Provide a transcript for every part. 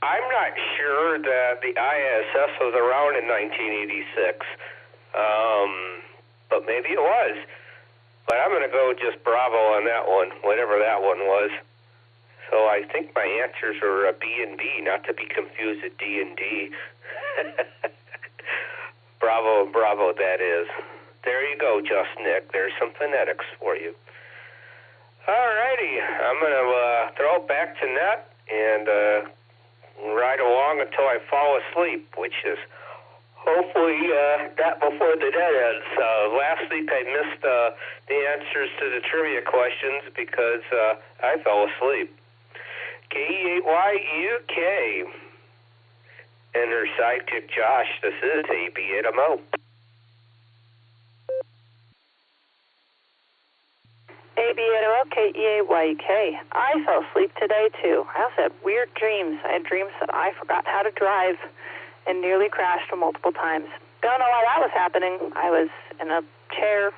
I'm not sure that the ISS was around in 1986, but maybe it was. But I'm going to go just Bravo on that one, whatever that one was. So I think my answers are B and B, not to be confused with D and D. Bravo and Bravo, that is. There you go, Just Nick. There's some phonetics for you. All righty. I'm going to throw it back to Net and ride along until I fall asleep, which is hopefully not before the net ends. Last week I missed the answers to the trivia questions because I fell asleep. KE8YUK and her sidekick Josh. This is AB8MO. AB8MO, KE8YUK. I fell asleep today too. I also had weird dreams. I had dreams that I forgot how to drive and nearly crashed multiple times. Don't know why that was happening. I was in a chair.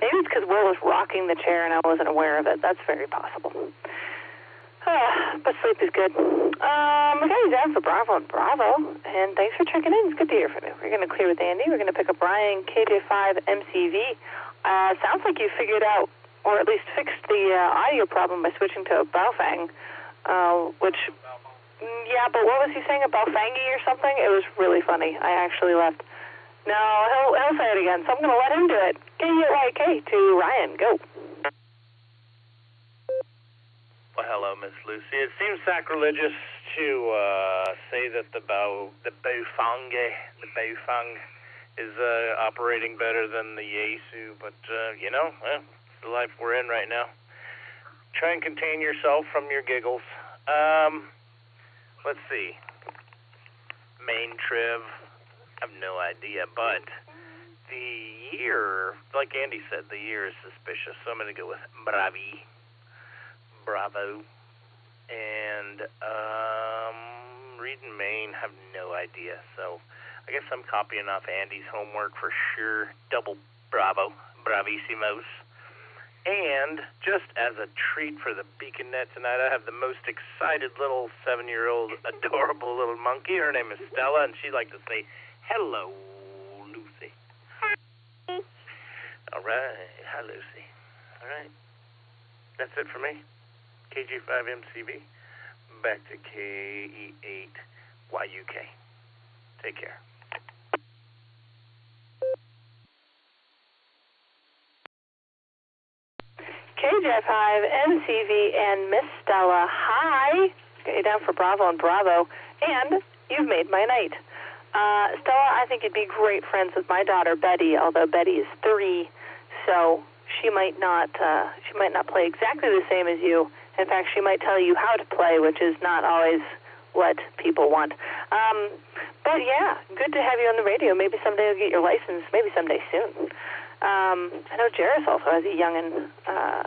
Maybe it's because Will was rocking the chair and I wasn't aware of it. That's very possible. But sleep is good. We got you down for Bravo and Bravo, and thanks for checking in. It's good to hear from you. We're going to clear with Andy. We're going to pick up Brian, KJ5 MCV. Sounds like you figured out, or at least fixed the audio problem by switching to a Baofeng, which, yeah, but what was he saying about Baofangi or something? It was really funny. I actually left. No, he'll say it again, so I'm going to let him do it. KUYK to Ryan. Go. Well, hello, Miss Lucy. It seems sacrilegious to say that the Baofeng is operating better than the Yaesu, but you know, it's the life we're in right now. Try and contain yourself from your giggles. Let's see. Main triv, I have no idea, but the year, like Andy said, the year is suspicious, so I'm going to go with Bravo. And reading Maine, have no idea. So I guess I'm copying off Andy's homework for sure. Double Bravo, Bravissimos. And just as a treat for the Beacon Net tonight, I have the most excited little 7-year-old adorable little monkey. Her name is Stella, and she'd like to say, hello, Lucy. Hi. All right. Hi, Lucy. All right. That's it for me. KG5MCV, back to KE8YUK. Take care. KJ5MCV and Miss Stella, hi. Got you down for Bravo and Bravo, and you've made my night. Stella, I think you'd be great friends with my daughter Betty, although Betty is 3, so she might not play exactly the same as you. In fact, she might tell you how to play, which is not always what people want. But yeah, good to have you on the radio. Maybe someday you'll get your license, maybe someday soon. I know Jairus also has a youngin'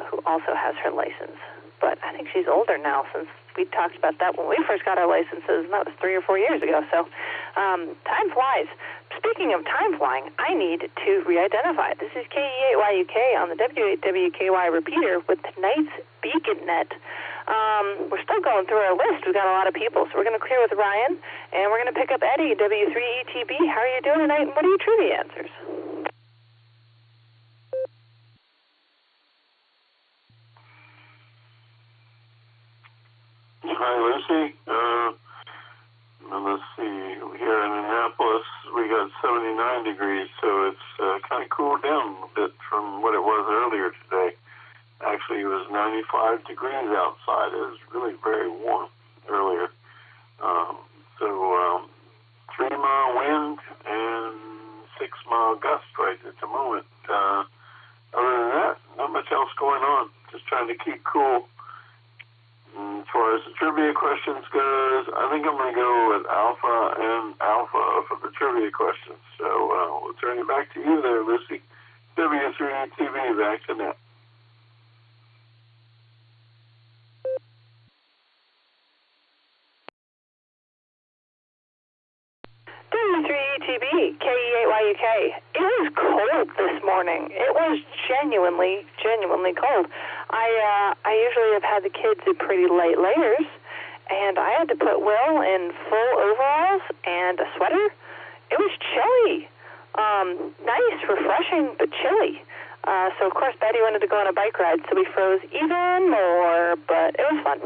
who also has her license, but I think she's older now since we talked about that when we first got our licenses, and that was 3 or 4 years ago. So time flies. Speaking of time flying, I need to re-identify. This is KE8YUK on the W8WKY repeater with tonight's Beacon Net. We're still going through our list. We've got a lot of people, so we're going to clear with Ryan, and we're going to pick up Eddie, W3ETB. How are you doing tonight, and what are your trivia answers? Hi, Lucy. Let's see. Here in Annapolis, we got 79 degrees, so it's kind of cooled down a bit from what it was earlier today. Actually, it was 95 degrees outside. It was really very warm earlier. 3-mile wind and 6-mile gust right at the moment. Other than that, not much else going on. Just trying to keep cool. As far as the trivia questions goes, I think I'm going to go with Alpha and Alpha for the trivia questions. So we'll turn it back to you there, Lucy. W3TV, back to Net. W3ETB, KE8YUK. It was cold this morning. It was genuinely cold. I usually have had the kids in pretty light layers, and I had to put Will in full overalls and a sweater. It was chilly. Nice, refreshing, but chilly. So, of course, Betty wanted to go on a bike ride, so we froze even more, but it was fun.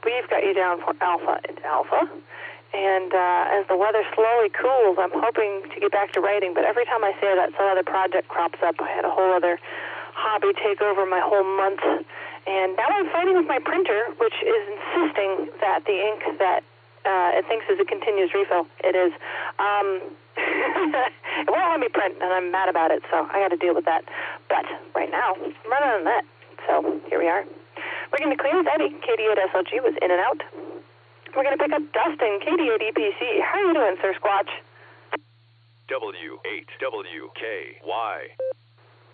We've got you down for Alpha and Alpha. And as the weather slowly cools, I'm hoping to get back to writing, but every time I say that, some other project crops up. I had a whole other hobby take over my whole month. And now I'm fighting with my printer, which is insisting that the ink that it thinks is a continuous refill. It is. It won't let me print, and I'm mad about it, so I got to deal with that. But right now, I'm running on that. So here we are. We're going to clear with Eddie. KD8 SLG was in and out. We're going to pick up Dustin, KD8 EPC. How are you doing, Sir Squatch? W8WKY.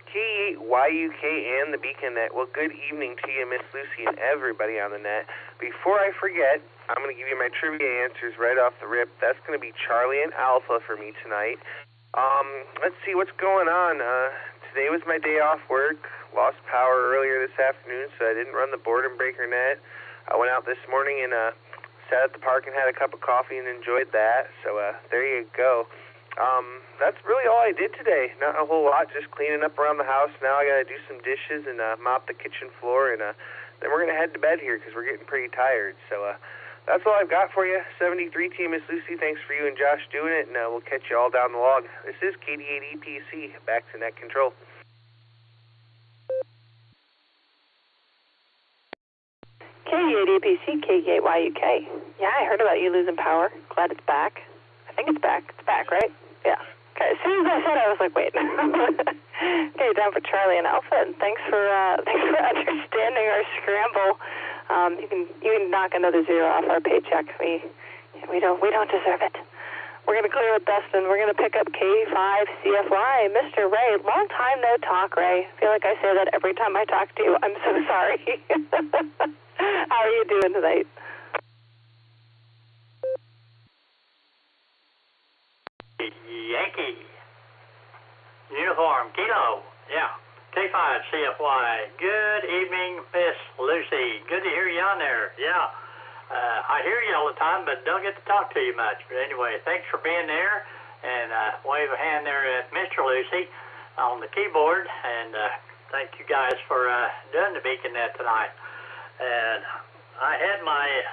K8YUK and the Beacon Net. Well, good evening to you, Miss Lucy, and everybody on the net. Before I forget, I'm going to give you my trivia answers right off the rip. That's going to be Charlie and Alpha for me tonight. Let's see what's going on. Today was my day off work. Lost power earlier this afternoon, so I didn't run the boredom breaker net. I went out this morning and sat at the park and had a cup of coffee and enjoyed that. So there you go. That's really all I did today. Not a whole lot, just cleaning up around the house. Now I got to do some dishes and mop the kitchen floor, and then we're going to head to bed here because we're getting pretty tired. So that's all I've got for you. 73 team, Miss Lucy. Thanks for you and Josh doing it, and we'll catch you all down the log. This is KD8 EPC. Back to net control. KD8 EPC, K8YUK. Yeah, I heard about you losing power. Glad it's back. I think it's back. It's back, right? Yeah. Okay. As soon as I said it, I was like, wait. Okay, down for Charlie and Alpha, and thanks for understanding our scramble. You can knock another zero off our paycheck. We don't deserve it. We're gonna clear with Dustin. We're gonna pick up K5CFY, Mr. Ray. Long time no talk, Ray. I feel like I say that every time I talk to you. I'm so sorry. How are you doing tonight? Yankee. Uniform. Kilo. Yeah. K5CFY. Good evening, Miss Lucy. Good to hear you on there. Yeah. I hear you all the time, but don't get to talk to you much. But anyway, thanks for being there. And wave a hand there at Mr. Lucy on the keyboard. And thank you guys for doing the Beacon Net tonight. And I had my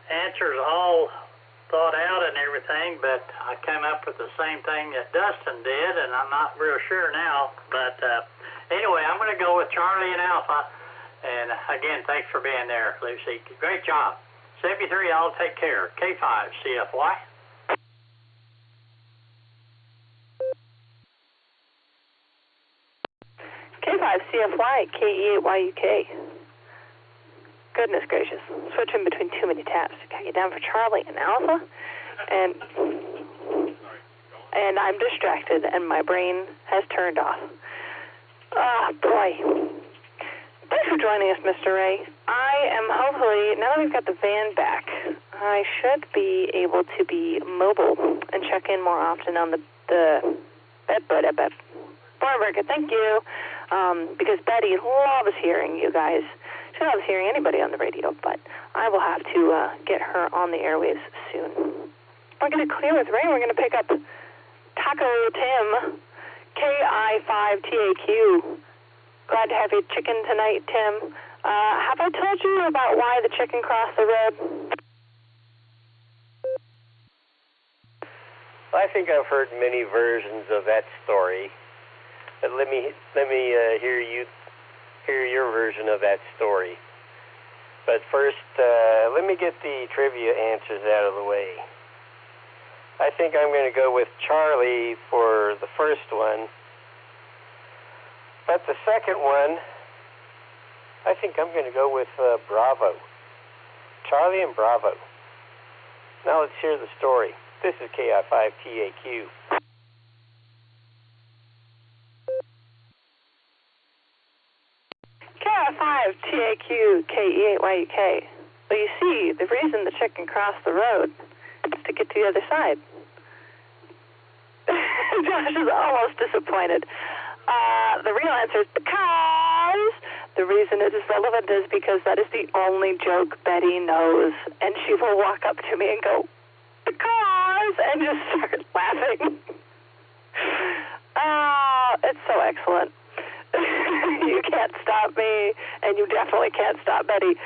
answers all thought out and everything, but I came up with the same thing that Dustin did, and I'm not real sure now. But anyway, I'm going to go with Charlie and Alpha. And again, thanks for being there, Lucy. Great job. 73, I'll take care. K5CFY. K5CFY, K8YUK. Goodness gracious. Switching between too many tabs. Got you down for Charlie and Alpha. And I'm distracted, and my brain has turned off. Ah, boy. Thanks for joining us, Mr. Ray. I am hopefully, now that we've got the van back, I should be able to be mobile and check in more often on the Bornberger. Thank you. Because Betty loves hearing you guys. She loves hearing anybody on the radio, but I will have to get her on the airwaves soon. We're going to clear with Ray. We're going to pick up Taco Tim, KI5TAQ. Glad to have your chicken tonight, Tim. Have I told you about why the chicken crossed the road? I think I've heard many versions of that story, but let me hear your version of that story. But first, let me get the trivia answers out of the way. I think I'm going to go with Charlie for the first one. But the second one, I think I'm going to go with Bravo. Charlie and Bravo. Now let's hear the story. This is KI5TAQ. KI5TAQ, KE8YUK. Well, you see, the reason the chicken crossed the road is to get to the other side. Josh is almost disappointed. The real answer is because the the reason it is relevant is because that is the only joke Betty knows, and she will walk up to me and go, "Because," and just start laughing. It's so excellent. You can't stop me, and you definitely can't stop Betty.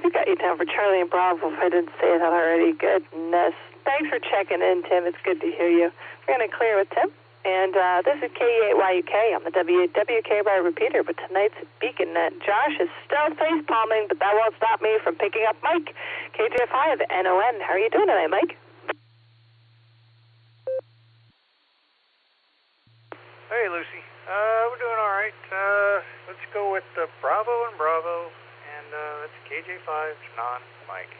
We got you down for Charlie and Bravo, if I didn't say that already. Goodness. Thanks for checking in, Tim. It's good to hear you. We're going to clear with Tim. And this is KE8YUK on the WKY repeater, but tonight's Beacon Net. Josh is still face palming, but that won't stop me from picking up Mike. KJ5 NON. How are you doing tonight, Mike? Hey, Lucy. We're doing all right. Let's go with Bravo and Bravo, and that's KJ5 non Mike.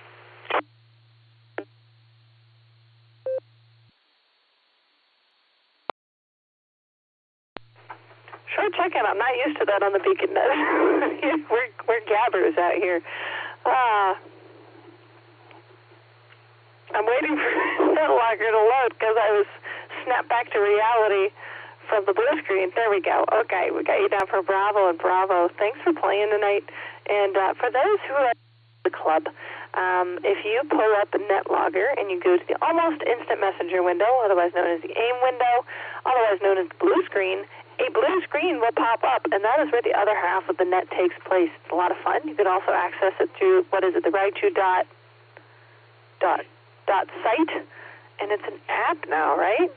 Sure, check in. I'm not used to that on the Beacon Net. we're gabbers out here. I'm waiting for NetLogger to load because I was snapped back to reality from the blue screen. There we go. Okay, we got you down for Bravo and Bravo. Thanks for playing tonight. And for those who are at the club, if you pull up NetLogger and you go to the almost instant messenger window, otherwise known as the AIM window, otherwise known as the blue screen, a blue screen will pop up, and that is where the other half of the net takes place. It's a lot of fun. You can also access it through, the Raichu.site, and it's an app now, right?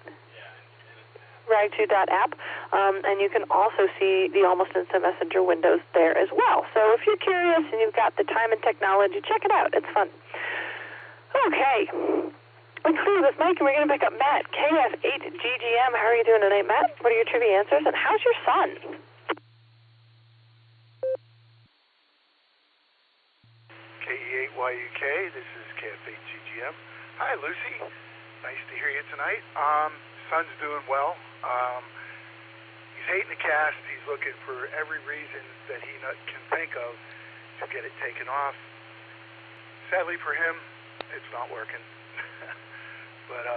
Raichu.app, and you can also see the almost instant messenger windows there as well. So if you're curious and you've got the time and technology, check it out. It's fun. Okay. We're clear with Mike, and we're going to pick up Matt, KF8GGM. How are you doing tonight, Matt? What are your trivia answers, and how's your son? KE8YUK, this is KF8GGM. Hi, Lucy. Nice to hear you tonight. Son's doing well. He's hating the cast. He's looking for every reason that he can think of to get it taken off. Sadly for him, it's not working. But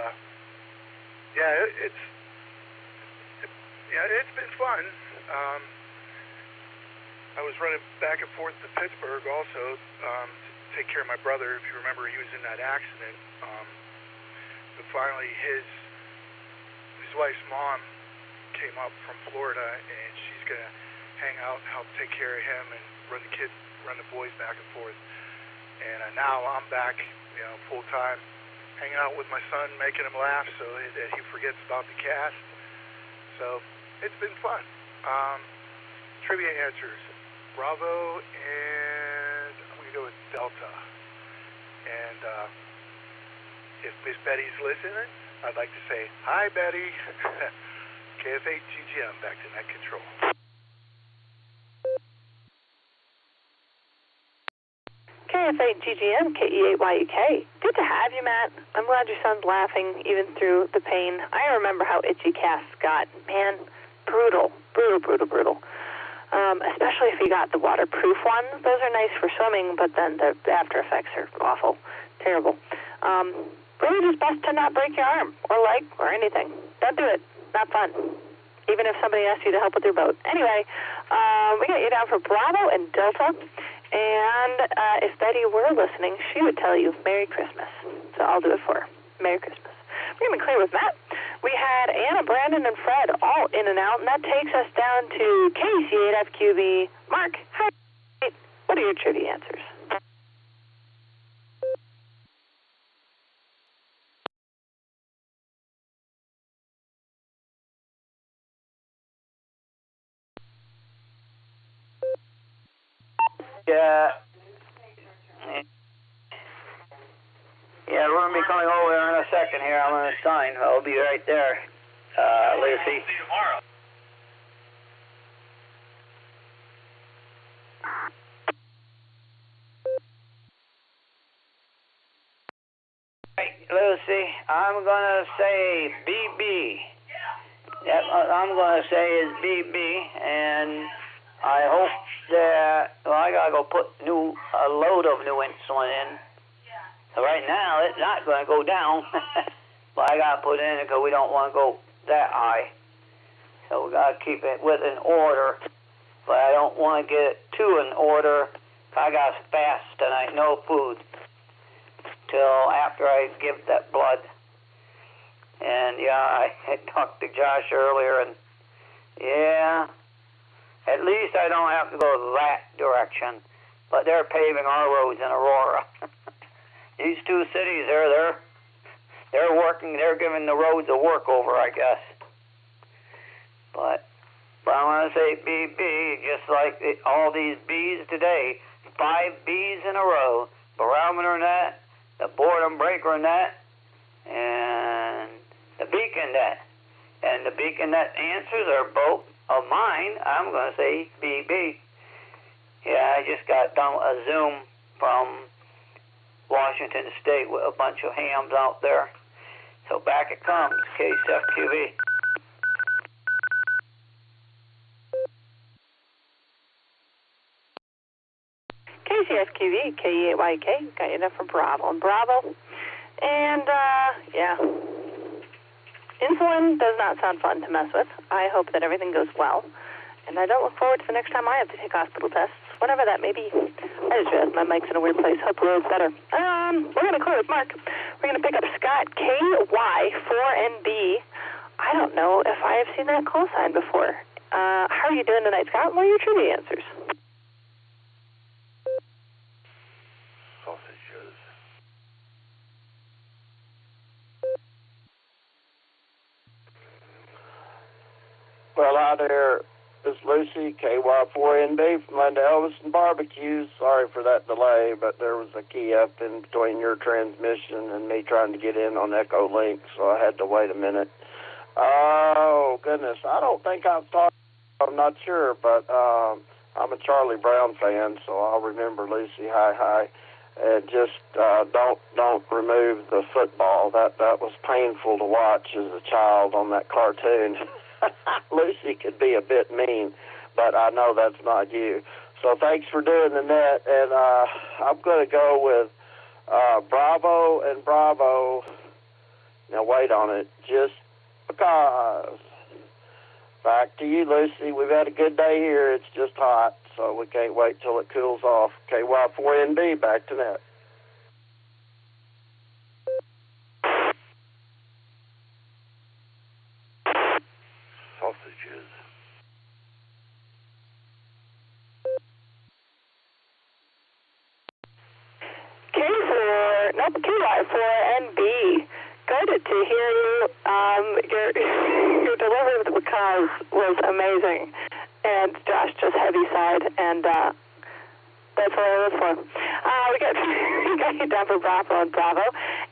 it's been fun. I was running back and forth to Pittsburgh also to take care of my brother. If you remember, he was in that accident. But finally, his wife's mom came up from Florida, and she's gonna hang out and help take care of him and run the boys back and forth. And now I'm back, full time, hanging out with my son, making him laugh so that he forgets about the cast. So it's been fun. Trivia answers: Bravo, and I'm gonna go with Delta. And if Miss Betty's listening, I'd like to say, hi, Betty. KF8GGM, back to net control. KF8GGM, KE8YUK. Good to have you, Matt. I'm glad your son's laughing even through the pain. I remember how itchy casts got. Man, brutal. Especially if you got the waterproof ones. Those are nice for swimming, but then the after effects are awful. Terrible. Really just best to not break your arm or leg or anything. Don't do it. Not fun. Even if somebody asks you to help with your boat. Anyway, we got you down for Bravo and Delta. And if Betty were listening, she would tell you Merry Christmas. So I'll do it for her. Merry Christmas. We're going to clear with Matt. We had Anna, Brandon, and Fred all in and out, and that takes us down to KC8FQB. Mark, hi. What are your trivia answers? Yeah, we're going to be coming over there in a second here. I'm going to sign. I'll be right there, Lucy. See you tomorrow. Hey, Lucy, I'm going to say BB. Yep, I'm going to say is BB, and I hope that, I got to go put a load of new insulin in. So right now, it's not going to go down, but I got to put in it because we don't want to go that high. So we got to keep it within order. but I don't want to get two in order. I got to fast tonight, no food, till after I give that blood. And yeah, I had talked to Josh earlier, and yeah, at least I don't have to go that direction. But they're paving our roads in Aurora. These two cities, they're working. They're giving the roads a workover, I guess. But I want to say BB, just like all these B's today, 5 B's in a row: barometer net, the boredom breaker net, and the beacon net. And the beacon net answers are both of mine. I'm going to say BB. Yeah, I just got done with a Zoom from Washington State with a bunch of hams out there. So back it comes, KCFQV. KCSQV, KE8YK, got you enough for Bravo and Bravo. And, yeah. Insulin does not sound fun to mess with. I hope that everything goes well. And I don't look forward to the next time I have to take hospital tests, whenever that may be. I just realized my mic's in a weird place. Hopefully it's better. We're going to clear with Mark. We're going to pick up Scott, KY4NB. I don't know if I have seen that call sign before. How are you doing tonight, Scott? What are your trivia answers? Sausages. Well, hi there. This is Lucy, KY4NB from Linda Elvis Barbecues. Sorry for that delay, but there was a key up in between your transmission and me trying to get in on Echolink, so I had to wait a minute. Oh, goodness. I don't think I've talked, I'm not sure, but I'm a Charlie Brown fan, so I'll remember Lucy, hi. And just don't remove the football. That was painful to watch as a child on that cartoon. Lucy could be a bit mean, but I know that's not you. So thanks for doing the net, and I'm going to go with Bravo and Bravo. Now wait on it, just because. Back to you, Lucy. We've had a good day here. It's just hot, so we can't wait till it cools off. KY4NB, back to net. Sausages. KY4NB. Good to hear you. Your delivery of the because was amazing. And Josh just heavy-sighed, and that's what I live for. We got you down for Bravo and Bravo.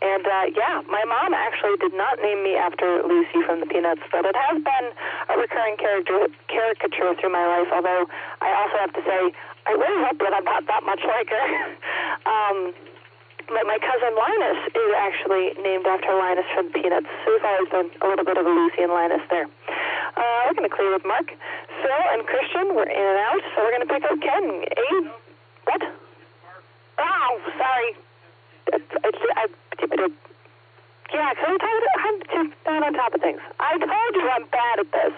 And, yeah, my mom actually did not name me after Lucy from the Peanuts, but it has been a recurring caricature through my life, although I also have to say I really hope that I'm not that much like her. But my cousin Linus is actually named after Linus from the Peanuts, so we've always been a little bit of a Lucy and Linus there. We're going to clear with Mark. Phil and Christian, we're in and out, so we're going to pick up Ken. What? Oh, sorry. Yeah, because I'm just not on top of things. I told you I'm bad at this.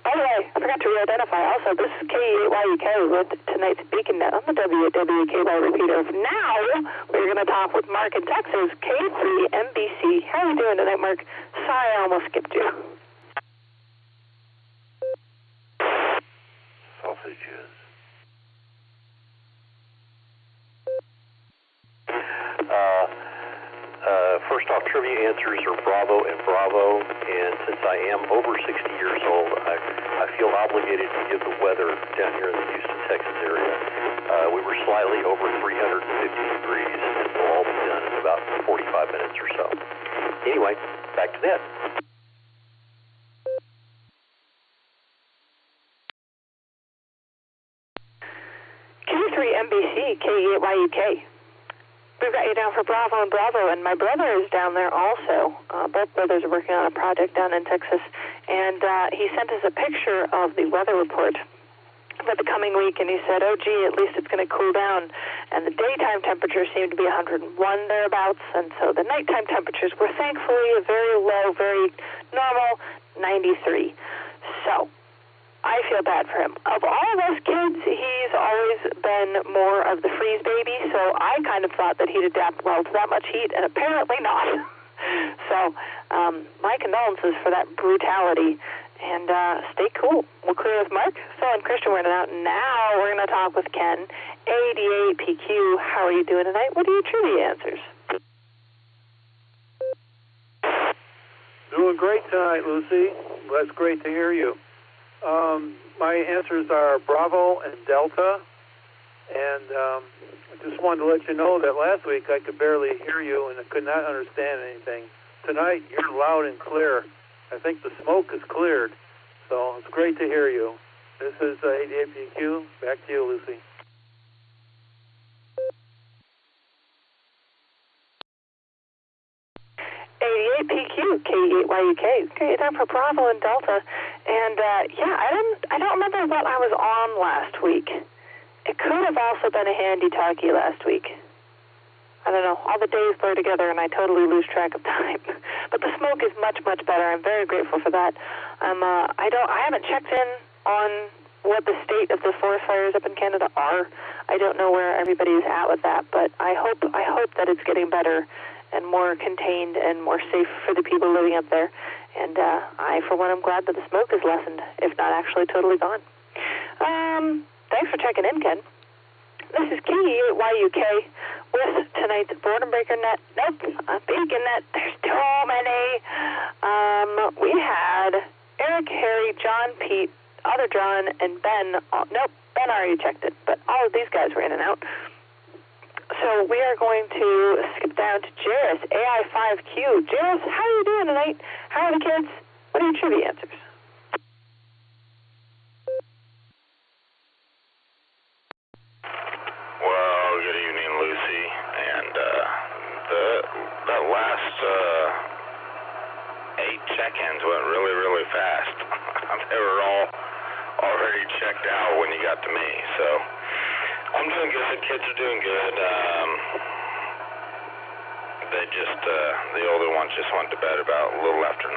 By the way, I forgot to re-identify. Also, this is KE8YK with tonight's Beacon Net on the WWKY repeater. Now, we're going to talk with Mark in Texas, K3MBC. How are you doing tonight, Mark? Sorry, I almost skipped you. Sausages. First off, trivia answers are Bravo and Bravo, and since I am over 60 years old, I feel obligated to give the weather down here in the Houston, Texas area. We were slightly over 350 degrees, and we'll all be done in about 45 minutes or so. Anyway, back to that. Q3MBC, KE8YUK. We've got you down for Bravo and Bravo, and my brother is down there also. Both brothers are working on a project down in Texas, and he sent us a picture of the weather report for the coming week, and he said, oh, gee, at least it's going to cool down. And the daytime temperatures seem to be 101 thereabouts, and so the nighttime temperatures were thankfully very low, very normal, 93. So, I feel bad for him. Of all of us kids, he's always been more of the freeze baby, so I kind of thought that he'd adapt well to that much heat, and apparently not. So my condolences for that brutality, and stay cool. We'll clear with Mark, Phil, and Christian. We're out. Now we're going to talk with Ken. ADAPQ, how are you doing tonight? What are your trivia answers? Doing great tonight, Lucy. Well, that's great to hear you. My answers are Bravo and Delta, and I just wanted to let you know that last week I could barely hear you and I could not understand anything. Tonight, you're loud and clear. I think the smoke is cleared, so it's great to hear you. This is ADAPQ. Back to you, Lucy. ADAPQ, K8YUK. Okay, time for Bravo and Delta. And I don't remember what I was on last week. It could have also been a handy talkie last week. I don't know. All the days blur together, and I totally lose track of time. But the smoke is much, much better. I'm very grateful for that. I haven't checked in on what the state of the forest fires up in Canada are. I don't know where everybody's at with that, but I hope that it's getting better and more contained and more safe for the people living up there. And I, for one, am glad that the smoke is lessened, if not actually totally gone. Thanks for checking in, Ken. This is K8YUK with tonight's Boredom Breaker Net. Nope, Bacon Net. There's too many. We had Eric, Harry, John, Pete, other John, and Ben. Nope, Ben already checked it, but all of these guys were in and out. So we are going to skip down to Jairus, AI5Q. Jairus, how are you doing tonight? How are the kids? What are your trivia answers? Well, good evening, Lucy. And that last 8 check-ins went really, really fast. They were all already checked out when you got to me, so I'm doing good. Kids are doing good. The older one just went to bed about a little after 9.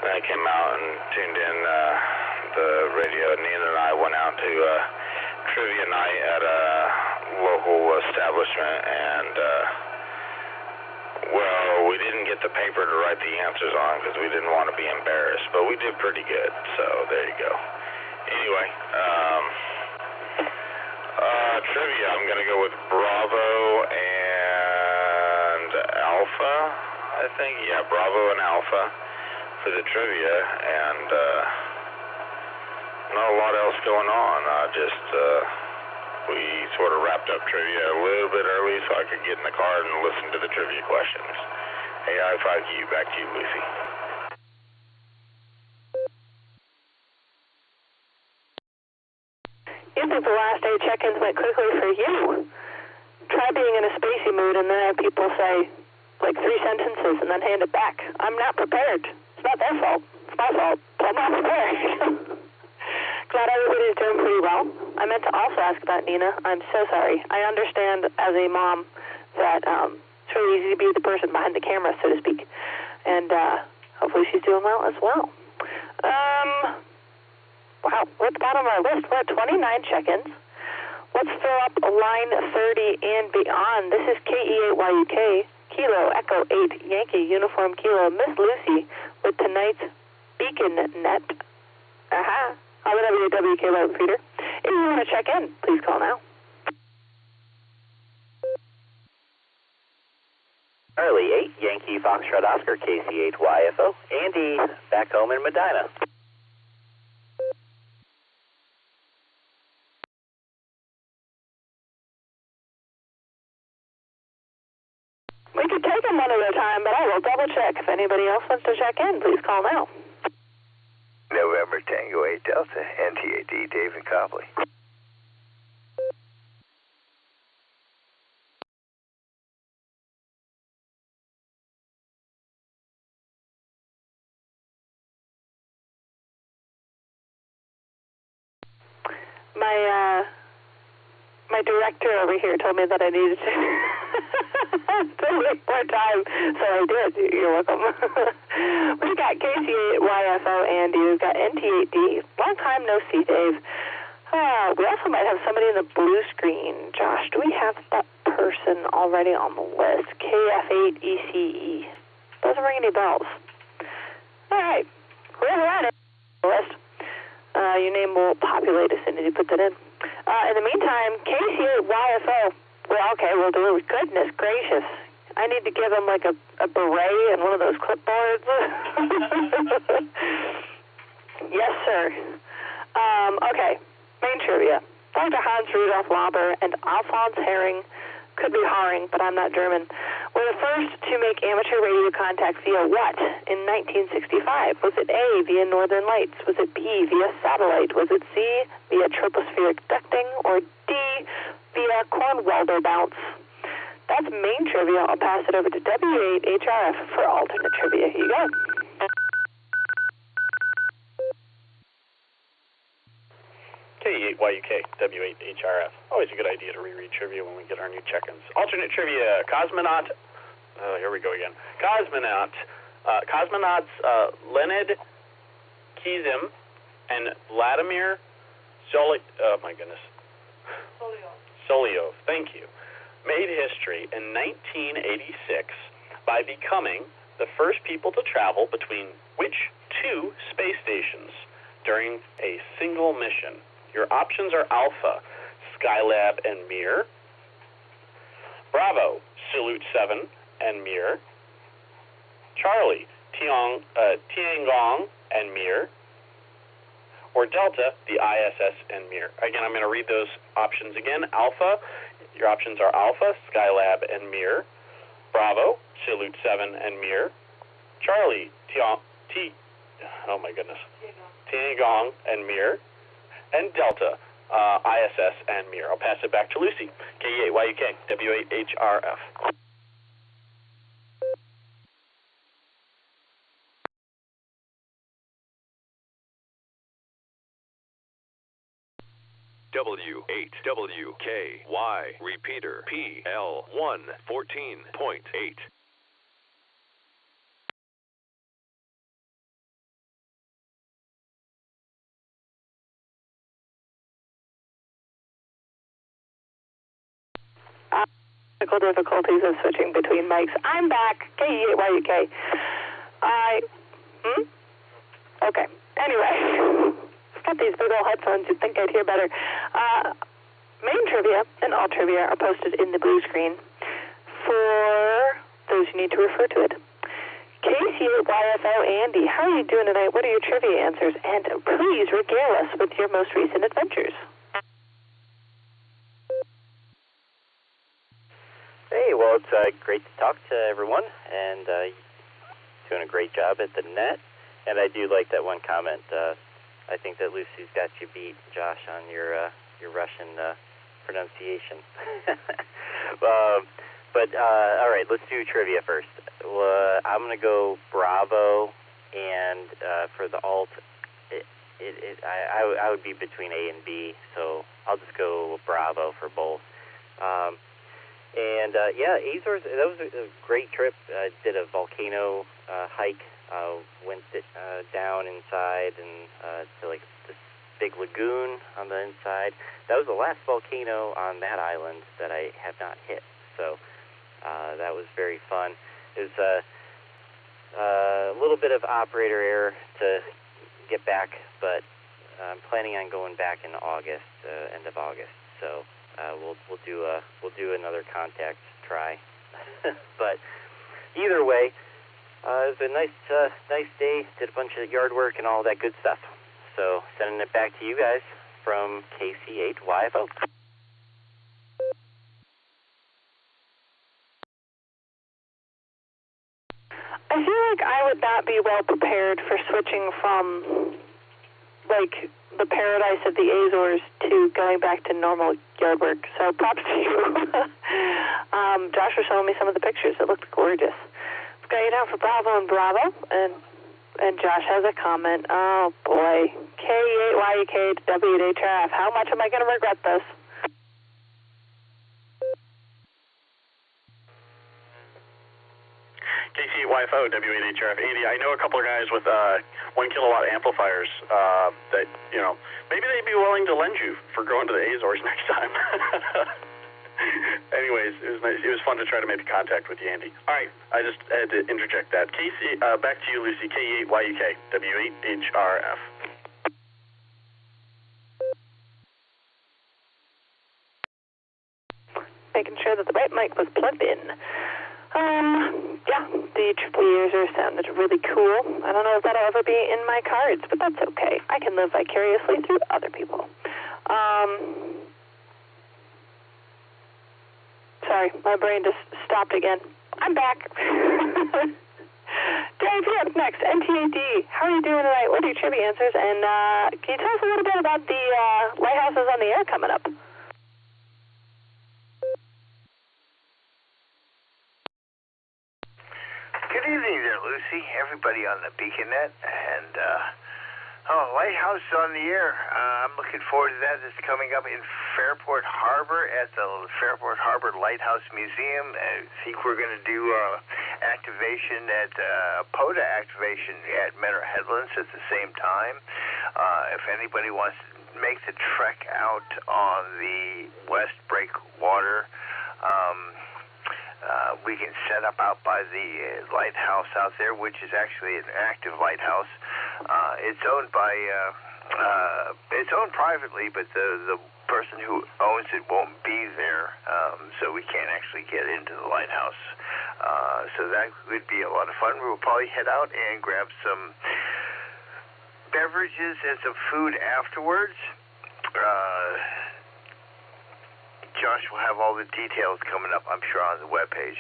Then I came out and tuned in the radio. Nina and I went out to trivia night at a local establishment, and we didn't get the paper to write the answers on because we didn't want to be embarrassed, but we did pretty good, so there you go. Anyway, trivia, I'm going to go with Bravo and Alpha, I think. Yeah, Bravo and Alpha for the trivia, and not a lot else going on. We sort of wrapped up trivia a little bit early so I could get in the car and listen to the trivia questions. AI5Q, back to you, Lucy. You think the last 8 check-ins went quickly for you? Try being in a spacey mood and then have people say, like, 3 sentences and then hand it back. I'm not prepared. It's not their fault. It's my fault. I'm not prepared. Glad everybody's doing pretty well. I meant to also ask about Nina. I'm so sorry. I understand as a mom that it's really easy to be the person behind the camera, so to speak. And hopefully she's doing well as well. Wow, we're at the bottom of our list. We're at 29 check-ins. Let's fill up line 30 and beyond. This is KE8YUK, Kilo Echo 8, Yankee Uniform Kilo, Miss Lucy with tonight's Beacon Net. Aha. I'm an WKY repeater. If you want to check in, please call now. Charlie 8, Yankee Foxtrot Oscar, KC8YFO. Andy, back home in Medina. We could take them one at a time, but I will double check. If anybody else wants to check in, please call now. November Tango 8 Delta, NTAD, David Copley. My director over here told me that I needed to Totally more time, so I did. You're welcome. We've got KC8YFO Andy. We've got NT8D. Long time no see, Dave. We also might have somebody in the blue screen. Josh, do we have that person already on the list? KF8ECE. Doesn't ring any bells. All right. Whoever that is on the list, your name will populate as soon as you put that in. In the meantime, KC8YFO. Well, okay, we'll do it. Goodness gracious. I need to give him like a beret and one of those clipboards. Yes, sir. Okay. Main trivia. Dr. Hans Rudolf Lauber and Alphonse Herring, could be Haring, but I'm not German, were the first to make amateur radio contact via what in 1965? Was it A, via northern lights? Was it B, via satellite? Was it C, via tropospheric ducting? Or D, via Kornwalder bounce? That's main trivia. I'll pass it over to W8HRF for alternate trivia. Here you go. K8YUK, W8HRF. Always a good idea to reread trivia when we get our new check-ins. Alternate trivia, cosmonauts Leonid Kizim and Vladimir Solyov, thank you, made history in 1986 by becoming the first people to travel between which two space stations during a single mission? Your options are Alpha, Skylab and Mir; Bravo, Salute 7 and Mir; Charlie, Tiangong and Mir; or Delta, the ISS and Mir. Again, I'm going to read those options again. Alpha, your options are Alpha, Skylab and Mir; Bravo, Salute 7 and Mir; Charlie, Tiangong and Mir; and Delta, ISS and Mir. I'll pass it back to Lucy. K8YUK, W8HRF. W8WKY, repeater, PL114.8. Technical difficulties of switching between mics. I'm back. K8YUK. Okay. Anyway, I've got these big old headphones. You'd think I'd hear better. Main trivia and all trivia are posted in the blue screen for those who need to refer to it. KC8YFO Andy, how are you doing tonight? What are your trivia answers? And please regale us with your most recent adventures. Hey, well, it's great to talk to everyone, and doing a great job at the net. And I do like that one comment. I think that Lucy's got you beat, Josh, on your Russian pronunciation. But all right, let's do trivia first. I'm going to go Bravo, and for the alt, I would be between A and B, so I'll just go Bravo for both. And yeah, Azores, that was a great trip. Did a volcano hike, went down inside and to like this big lagoon on the inside. That was the last volcano on that island that I have not hit, so that was very fun. It was a little bit of operator error to get back, but I'm planning on going back in August, end of August, so we'll do another contact try. But either way, it was a nice day. Did a bunch of yard work and all that good stuff. So sending it back to you guys from KC8YFO. I feel like I would not be well prepared for switching from like the paradise of the Azores to going back to normal yard work. So props to you. Josh was showing me some of the pictures. It looked gorgeous. We've got you down for Bravo and Bravo, and Josh has a comment. Oh boy, K8YUK to W8HRF. How much am I going to regret this? KC8YFO, W8HRF. Andy, I know a couple of guys with 1 kilowatt amplifiers that, you know, maybe they'd be willing to lend you for going to the Azores next time. Anyways, it was fun to try to make contact with you, Andy. All right, I just had to interject that. KC, back to you, Lucy, K8YUK, W8HRF. Making sure that the right mic was plugged in. Yeah, the triple user sounded really cool. I don't know if that'll ever be in my cards, but that's okay. I can live vicariously through other people. Sorry, my brain just stopped again. I'm back. Dave, you're up next. NTAD, how are you doing tonight? What are your trivia answers? And can you tell us a little bit about the lighthouses on the air coming up? Good evening there, Lucy. Everybody on the BeaconNet. And, Lighthouse on the Air. I'm looking forward to that. It's coming up in Fairport Harbor at the Fairport Harbor Lighthouse Museum. I think we're going to do activation at POTA activation at Menor Headlands at the same time. If anybody wants to make the trek out on the West Breakwater, we can set up out by the lighthouse out there, which is actually an active lighthouse. It's owned by, it's owned privately, but the person who owns it won't be there, so we can't actually get into the lighthouse. So that would be a lot of fun. We'll probably head out and grab some beverages and some food afterwards. Josh will have all the details coming up, I'm sure, on the webpage.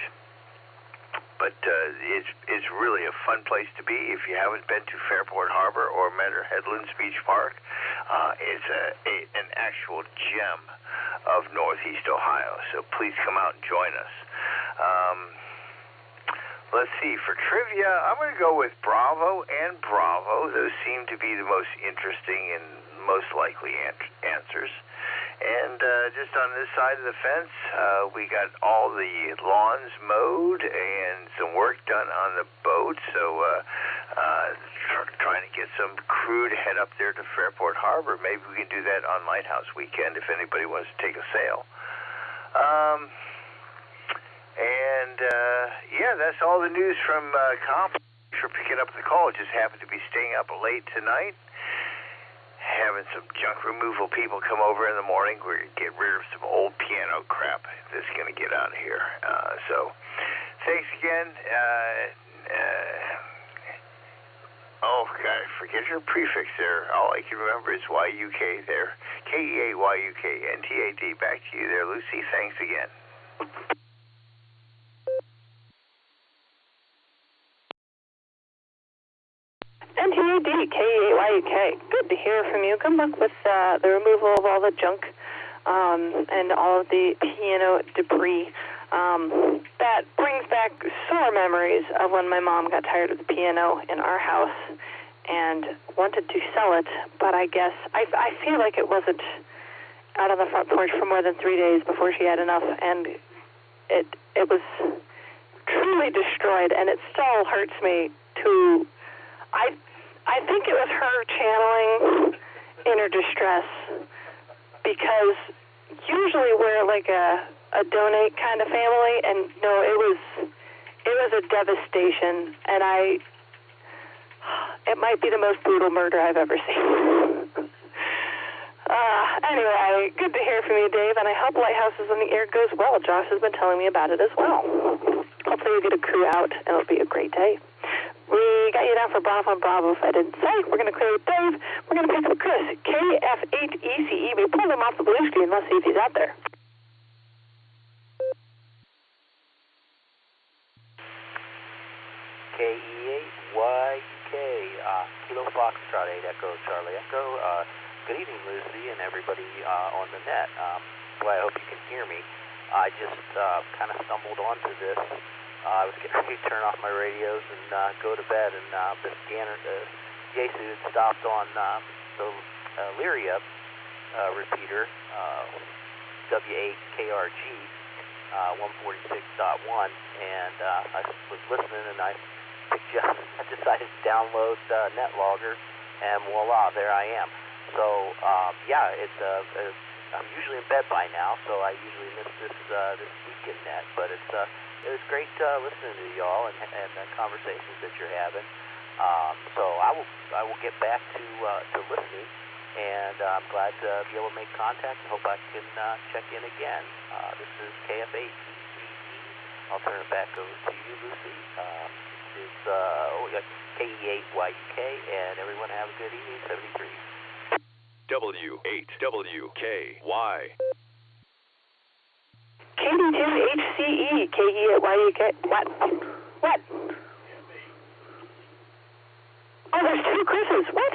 But it's really a fun place to be. If you haven't been to Fairport Harbor or Menor Headlands Beach Park, it's an actual gem of Northeast Ohio. So please come out and join us. Let's see. For trivia, I'm going to go with Bravo and Bravo. Those seem to be the most interesting and most likely answers. And just on this side of the fence, we got all the lawns mowed and some work done on the boat. So trying to get some crew to head up there to Fairport Harbor. Maybe we can do that on Lighthouse Weekend if anybody wants to take a sail. Yeah, that's all the news from Comp. Thanks for picking up the call. Just happened to be staying up late tonight. Having some junk removal people come over in the morning. We're going to get rid of some old piano crap that's going to get out of here. So, thanks again. Oh, God, forget your prefix there. All I can remember is YUK there. KEAYUK, NTAD. Back to you there, Lucy. Thanks again. NTAD, KEAYUK. Good to hear from you. Good luck with the removal of all the junk and all of the piano debris. That brings back sore memories of when my mom got tired of the piano in our house and wanted to sell it, but I guess I feel like it wasn't out on the front porch for more than 3 days before she had enough, and it was truly destroyed, and it still hurts me to... I think it was her channeling inner distress, because usually we're like a donate kind of family, and no, it was a devastation, and it might be the most brutal murder I've ever seen. Anyway, good to hear from you, Dave, and I hope Lighthouses on the Air goes well. Josh has been telling me about it as well. Hopefully we get a crew out, and it'll be a great day. We got you down for Bravo and Bravo, if I didn't say. We're going to clear with Dave. We're going to pick up Chris, KF8ECE. We pulled him off the blue screen. Let's see if he's out there. KE8YK, Kilo Foxtrot 8 Echo Charlie Echo. Good evening, Lucy, and everybody on the net. Well, I hope you can hear me. I just kind of stumbled onto this. I was getting ready to turn off my radios and go to bed, and the scanner, Jason had stopped on the Lyria repeater, W8KRG, 146.1, and I was listening, and I decided to download NetLogger, and voila, there I am. So, yeah, I'm usually in bed by now, so I usually miss this weekend net, but it was great listening to y'all and the conversations that you're having. So I will get back to listening, and I'm glad to be able to make contact. I hope I can check in again. This is KF8 I'll turn it back over to you, Lucy. It's KE8YUK, and everyone have a good evening. 73. W8WKY. KD2HCE, KE8YUK. What? Oh, there's two Chris's. What?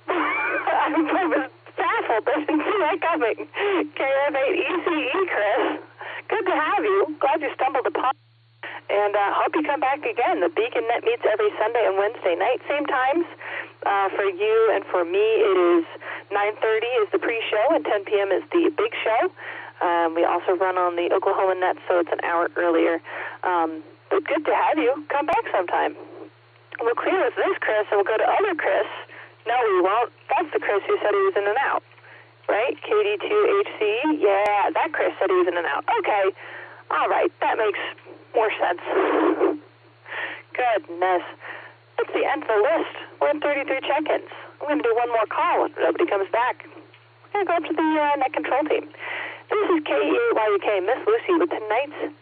I was baffled. I didn't see that coming. KF8ECE, Chris. Good to have you. Glad you stumbled upon it. And hope you come back again. The Beacon Net meets every Sunday and Wednesday night, same times. For you and for me, it is 9:30 is the pre-show, and 10 p.m. is the big show. We also run on the Oklahoma Net, so it's an hour earlier. But good to have you. Come back sometime. We'll clear with this Chris, and we'll go to other Chris. No, we won't. That's the Chris who said he was in and out, right? KD2HCE? Yeah, that Chris said he was in and out. Okay. All right. That makes more sense. Goodness. That's the end of the list. We're at 33 check-ins. I'm going to do one more call if nobody comes back. I'm going to go up to the net control team. This is KE8YUK, Miss Lucy, with tonight's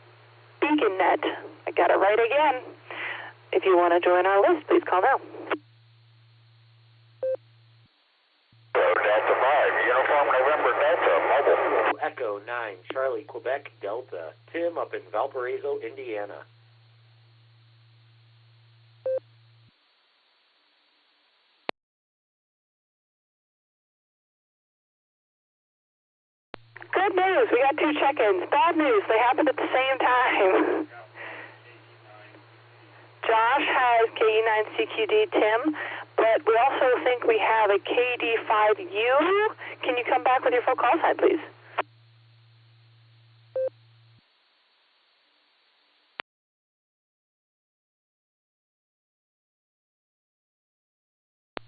Beacon Net. I got it right again. If you want to join our list, please call now. Delta 5, Uniform November Delta, mobile. Echo 9, Charlie, Quebec Delta. Tim up in Valparaiso, Indiana. Good news, we got two check-ins. Bad news, they happened at the same time. Josh has KE9CQD Tim, but we also think we have a KD5U. Can you come back with your full call sign, please?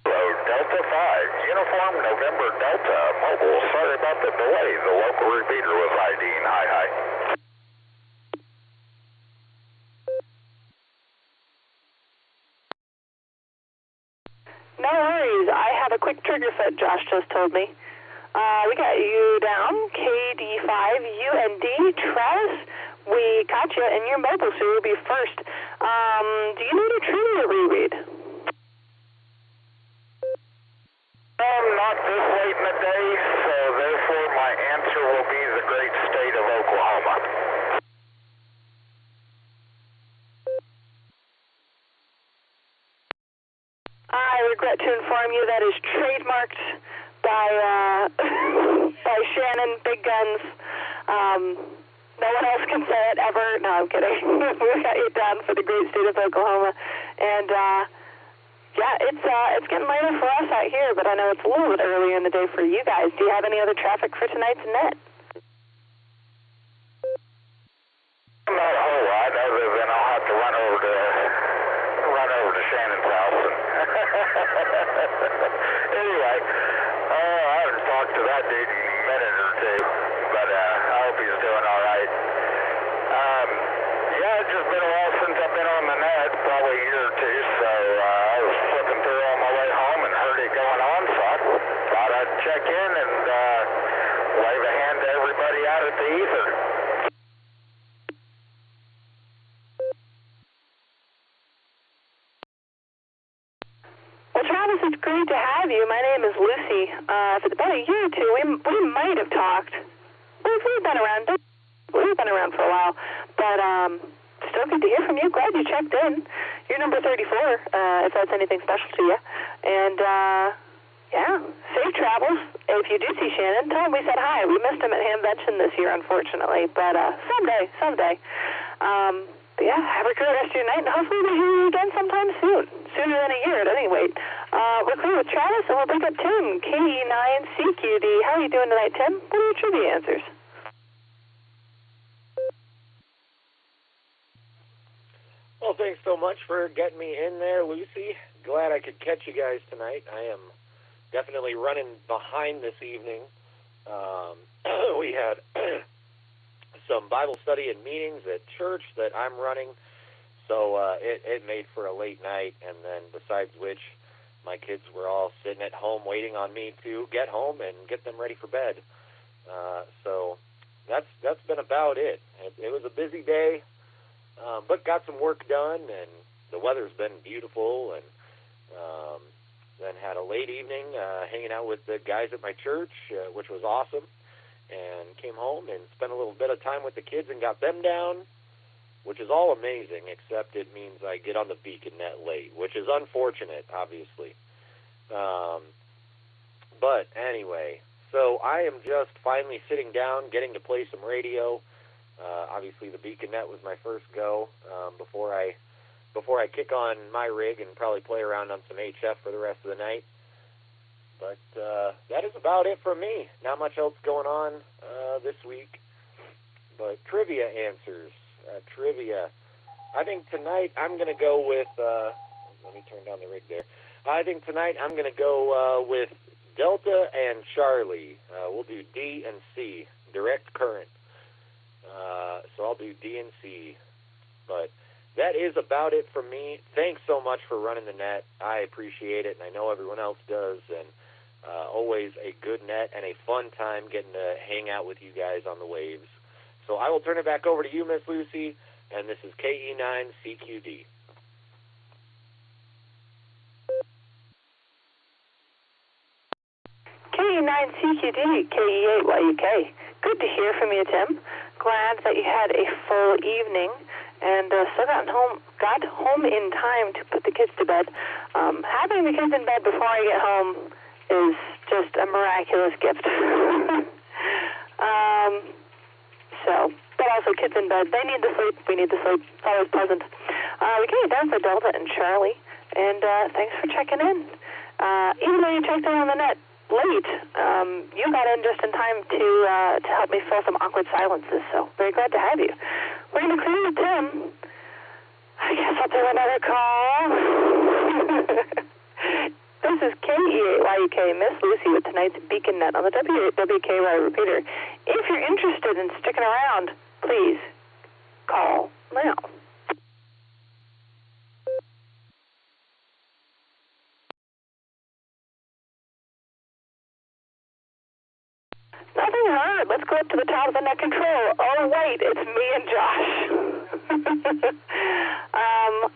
Hello, Delta 5, Uniform November Delta, mobile. Sorry about the delay. The local repeater was IDing. Hi. No worries. I have a quick trigger set, Josh just told me. We got you down, KD5UND. Travis, we caught you, and you're mobile, so you'll be first. Do you need a trivia reread? Not this late in the day, so therefore my answer will be the great state of Oklahoma. I regret to inform you that is trademarked by Shannon Big Guns. No one else can say it ever. No, I'm kidding. We got you down for the great state of Oklahoma. And yeah, it's getting later for us out here, but I know it's a little bit earlier in the day for you guys. Do you have any other traffic for tonight's net? Not a whole lot, other than I'll have to run over to Shannon's house. Anyway, I haven't talked to that dude in a minute or two, but I hope he's doing all right. Yeah, it's just been a while since I've been on the net, probably a year or two, so I was flipping through on my way home and heard it going on, so I thought I'd check in and wave a hand to everybody out at the ether. Well, Travis, it's great to have you. My name is Lucy. For about a year or two, we might have talked. We've been around. We've been around for a while, but still good to hear from you. Glad you checked in. You're number 34, if that's anything special to you. And yeah, safe travels. If you do see Shannon, tell him we said hi. We missed him at Hamvention this year, unfortunately, but someday. But yeah, have a great rest of your night, and hopefully we'll hear you again sometime soon. Sooner than a year, at any rate. We're clear with Travis, and we'll pick up Tim, KE9CQD. How are you doing tonight, Tim? What are your trivia answers? Well, thanks so much for getting me in there, Lucy. Glad I could catch you guys tonight. I am definitely running behind this evening. We had some Bible study and meetings at church that I'm running, so it made for a late night, and then besides which, my kids were all sitting at home waiting on me to get home and get them ready for bed. So that's been about it. It was a busy day, but got some work done, and the weather's been beautiful, and then had a late evening hanging out with the guys at my church, which was awesome, and came home and spent a little bit of time with the kids and got them down, which is all amazing, except it means I get on the beacon net late, which is unfortunate, obviously. But anyway, so I am just finally sitting down, getting to play some radio. Obviously, the beacon net was my first go before I kick on my rig and probably play around on some HF for the rest of the night. But that is about it for me. Not much else going on this week. But trivia answers. Trivia. I think tonight I'm going to go with, let me turn down the rig there. I think tonight I'm going to go with Delta and Charlie. We'll do D and C, direct current. So I'll do D and C. But that is about it for me. Thanks so much for running the net. I appreciate it, and I know everyone else does. And always a good net and a fun time getting to hang out with you guys on the waves. So I will turn it back over to you, Miss Lucy, and this is KE9CQD. KE9CQD, KE8YUK. Good to hear from you, Tim. Glad that you had a full evening and still got home in time to put the kids to bed. Having the kids in bed before I get home is just a miraculous gift. But also kids in bed, they need the sleep, we need the sleep. It's always pleasant. We got you down for Delta and Charlie, and thanks for checking in. Even though you checked in on the net late, you got in just in time to help me fill some awkward silences, so very glad to have you. We're going to clear with Tim. I guess I'll do another call. This is KE8YUK, Miss Lucy with tonight's Beacon Net on the WKY repeater. If you're interested in sticking around, please call now. Nothing heard. Let's go up to the top of the net control. Oh, wait, it's me and Josh.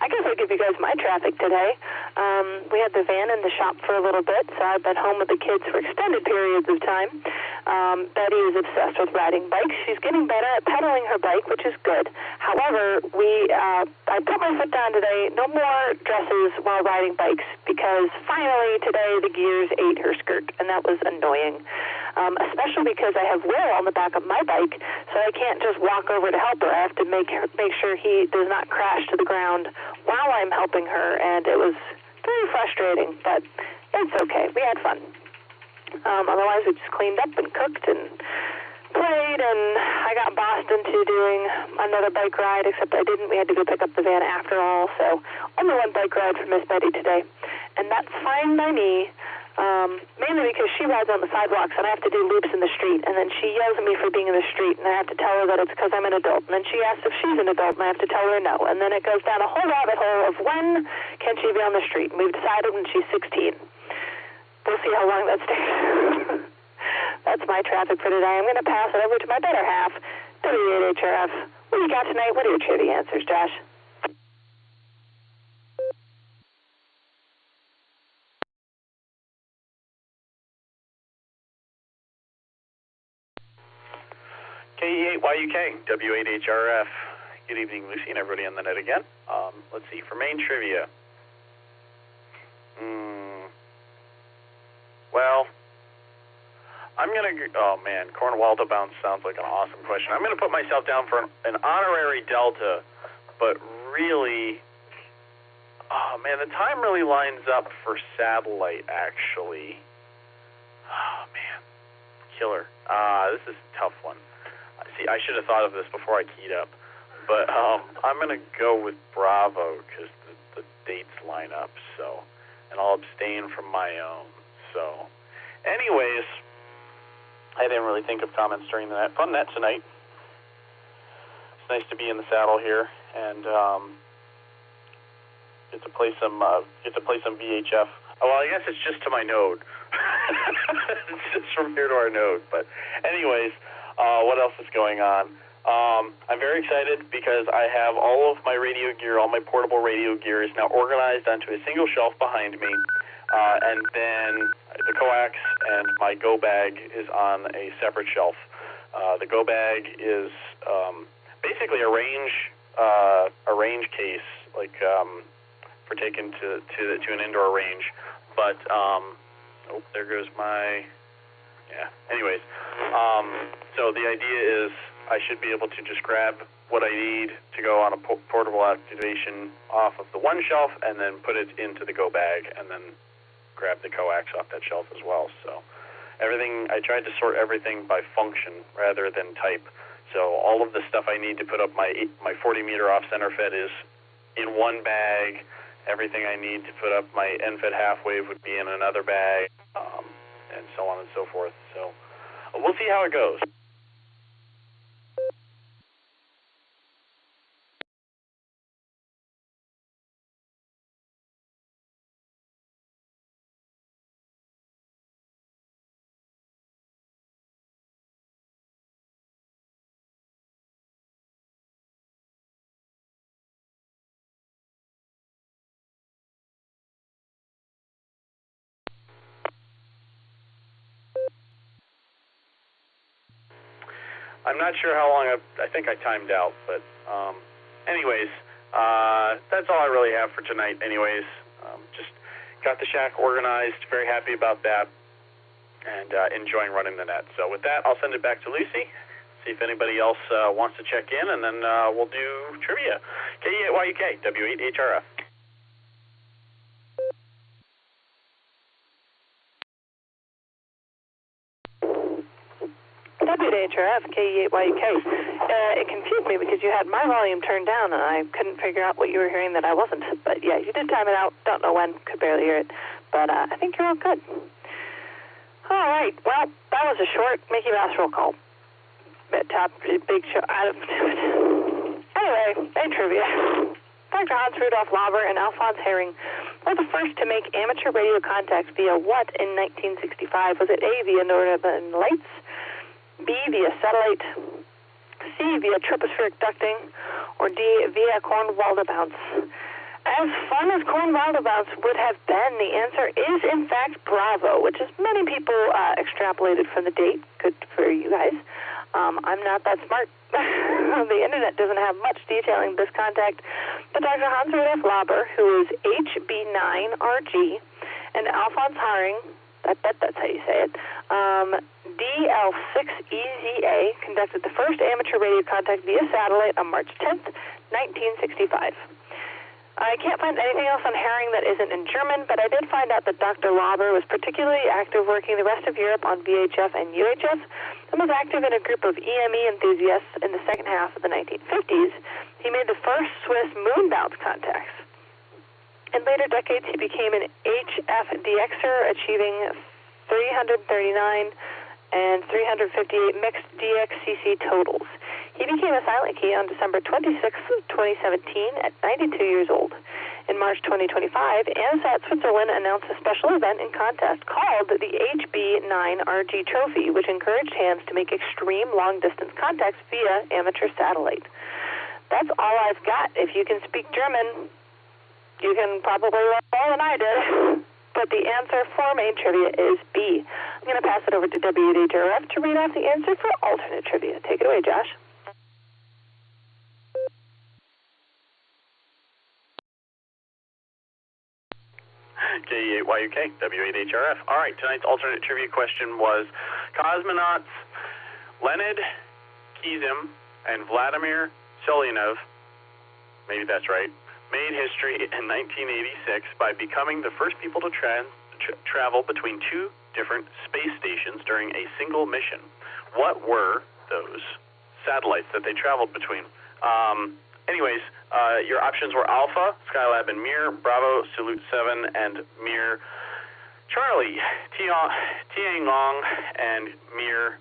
I guess I'll give you guys my traffic today. We had the van in the shop for a little bit, so I've been home with the kids for extended periods of time. Betty is obsessed with riding bikes. She's getting better at pedaling her bike, which is good. However, I put my foot down today. No more dresses while riding bikes, because finally today the gears ate her skirt, and that was annoying. Especially because I have Will on the back of my bike, so I can't just walk over to help her. I have to make sure he does not crash to the ground while I'm helping her, and it was very frustrating, but it's okay. We had fun. Otherwise, we just cleaned up and cooked and played, and I got bossed into doing another bike ride, except I didn't. We had to go pick up the van after all, so only one bike ride for Miss Betty today, and that's fine by me. Mainly because she rides on the sidewalks and I have to do loops in the street, and then she yells at me for being in the street, and I have to tell her that it's because I'm an adult, and then she asks if she's an adult, and I have to tell her no, and then it goes down a whole rabbit hole of when can she be on the street, and we've decided when she's 16. We'll see how long that stays. That's my traffic for today. I'm going to pass it over to my better half, W8HRF. What do you got tonight? What are your trivia answers, Josh? KE8YUK, W8HRF. Good evening, Lucy, and everybody on the net again. Let's see, for main trivia. Well, I'm going to, oh man, Cornwaldo Bounce sounds like an awesome question. I'm going to put myself down for an honorary Delta, but really, Oh, man, the time really lines up for satellite, actually. Oh, man. Killer. This is a tough one. See, I should have thought of this before I keyed up. But I'm going to go with Bravo because the dates line up, so. And I'll abstain from my own. So, anyways, I didn't really think of comments during the net. Fun net tonight. It's nice to be in the saddle here and get to play some VHF. Oh, well, I guess it's just to my node. It's just from here to our node. But, anyways, what else is going on? I'm very excited because I have all of my radio gear, all my portable radio gear is now organized onto a single shelf behind me, and then the coax and my go bag is on a separate shelf. The go bag is basically a range case, like for taking to an indoor range. But oh, there goes my Anyways, so the idea is I should be able to just grab what I need to go on a portable activation off of the one shelf and then put it into the go bag and then grab the coax off that shelf as well. So I tried to sort everything by function rather than type. So all of the stuff I need to put up my 40 meter off center fed is in one bag. Everything I need to put up my end-fed half wave would be in another bag, and so on and so forth. So we'll see how it goes. I'm not sure how long I think I timed out, but anyways, that's all I really have for tonight. Anyways, just got the shack organized, very happy about that, and enjoying running the net. So with that, I'll send it back to Lucy, see if anybody else wants to check in, and then we'll do trivia. KE8YUK, W8HRF. WHRF, KE8YUK. It confused me because you had my volume turned down and I couldn't figure out what you were hearing that I wasn't. But yeah, you did time it out. Don't know when. Could barely hear it. But I think you're all good. All right. Well, that was a short Mickey Mouse roll call. Big show. Anyway, trivia. Dr. Hans Rudolf Lauber and Alphonse Herring were the first to make amateur radio contact via what in 1965? Was it A, via northern lights, B, via satellite, C, via tropospheric ducting, or D, via Kornwalder bounce? As fun as Kornwalder bounce would have been, the answer is, in fact, Bravo, which is many people extrapolated from the date. Good for you guys. I'm not that smart. The internet doesn't have much detailing this contact, but Dr. Hans Rudolf Lauber, who is HB9RG, and Alphonse Herring, that's how you say it, DL6EZA, conducted the first amateur radio contact via satellite on March 10th, 1965. I can't find anything else on Herring that isn't in German, but I did find out that Dr. Lauber was particularly active working the rest of Europe on VHF and UHF, and was active in a group of EME enthusiasts in the second half of the 1950s. He made the first Swiss moon bounce contacts. In later decades, he became an HF-DXer, achieving 339 and 358 mixed DXCC totals. He became a silent key on December 26, 2017, at 92 years old. In March 2025, ANSAT Switzerland announced a special event and contest called the HB9RG Trophy, which encouraged hands to make extreme long-distance contacts via amateur satellite. That's all I've got. If you can speak German, you can probably learn more than I did. But the answer for main trivia is B. I'm going to pass it over to WHRF to read off the answer for alternate trivia. Take it away, Josh. KE8YUK, W8HRF. All right, tonight's alternate trivia question was cosmonauts Leonid Kizim and Vladimir Solinov, maybe that's right, made history in 1986 by becoming the first people to travel between two different space stations during a single mission. What were those satellites that they traveled between? Anyways, your options were Alpha, Skylab and Mir, Bravo, Salute 7, and Mir, Charlie, Tiangong, and Mir,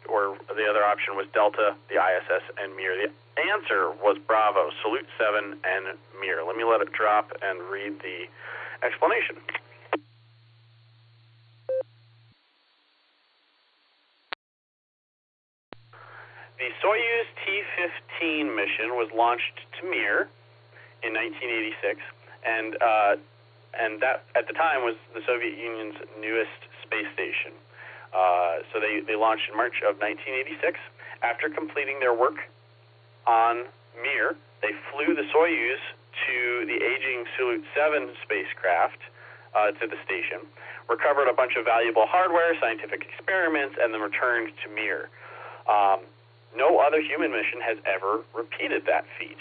or the other option was Delta, the ISS, and Mir. The answer was Bravo, Salute 7, and Mir. Let me let it drop and read the explanation. The Soyuz T-15 mission was launched to Mir in 1986, and that at the time was the Soviet Union's newest space station. So they launched in March of 1986. After completing their work on Mir, they flew the Soyuz to the aging Salute 7 spacecraft to the station, recovered a bunch of valuable hardware, scientific experiments, and then returned to Mir. No other human mission has ever repeated that feat.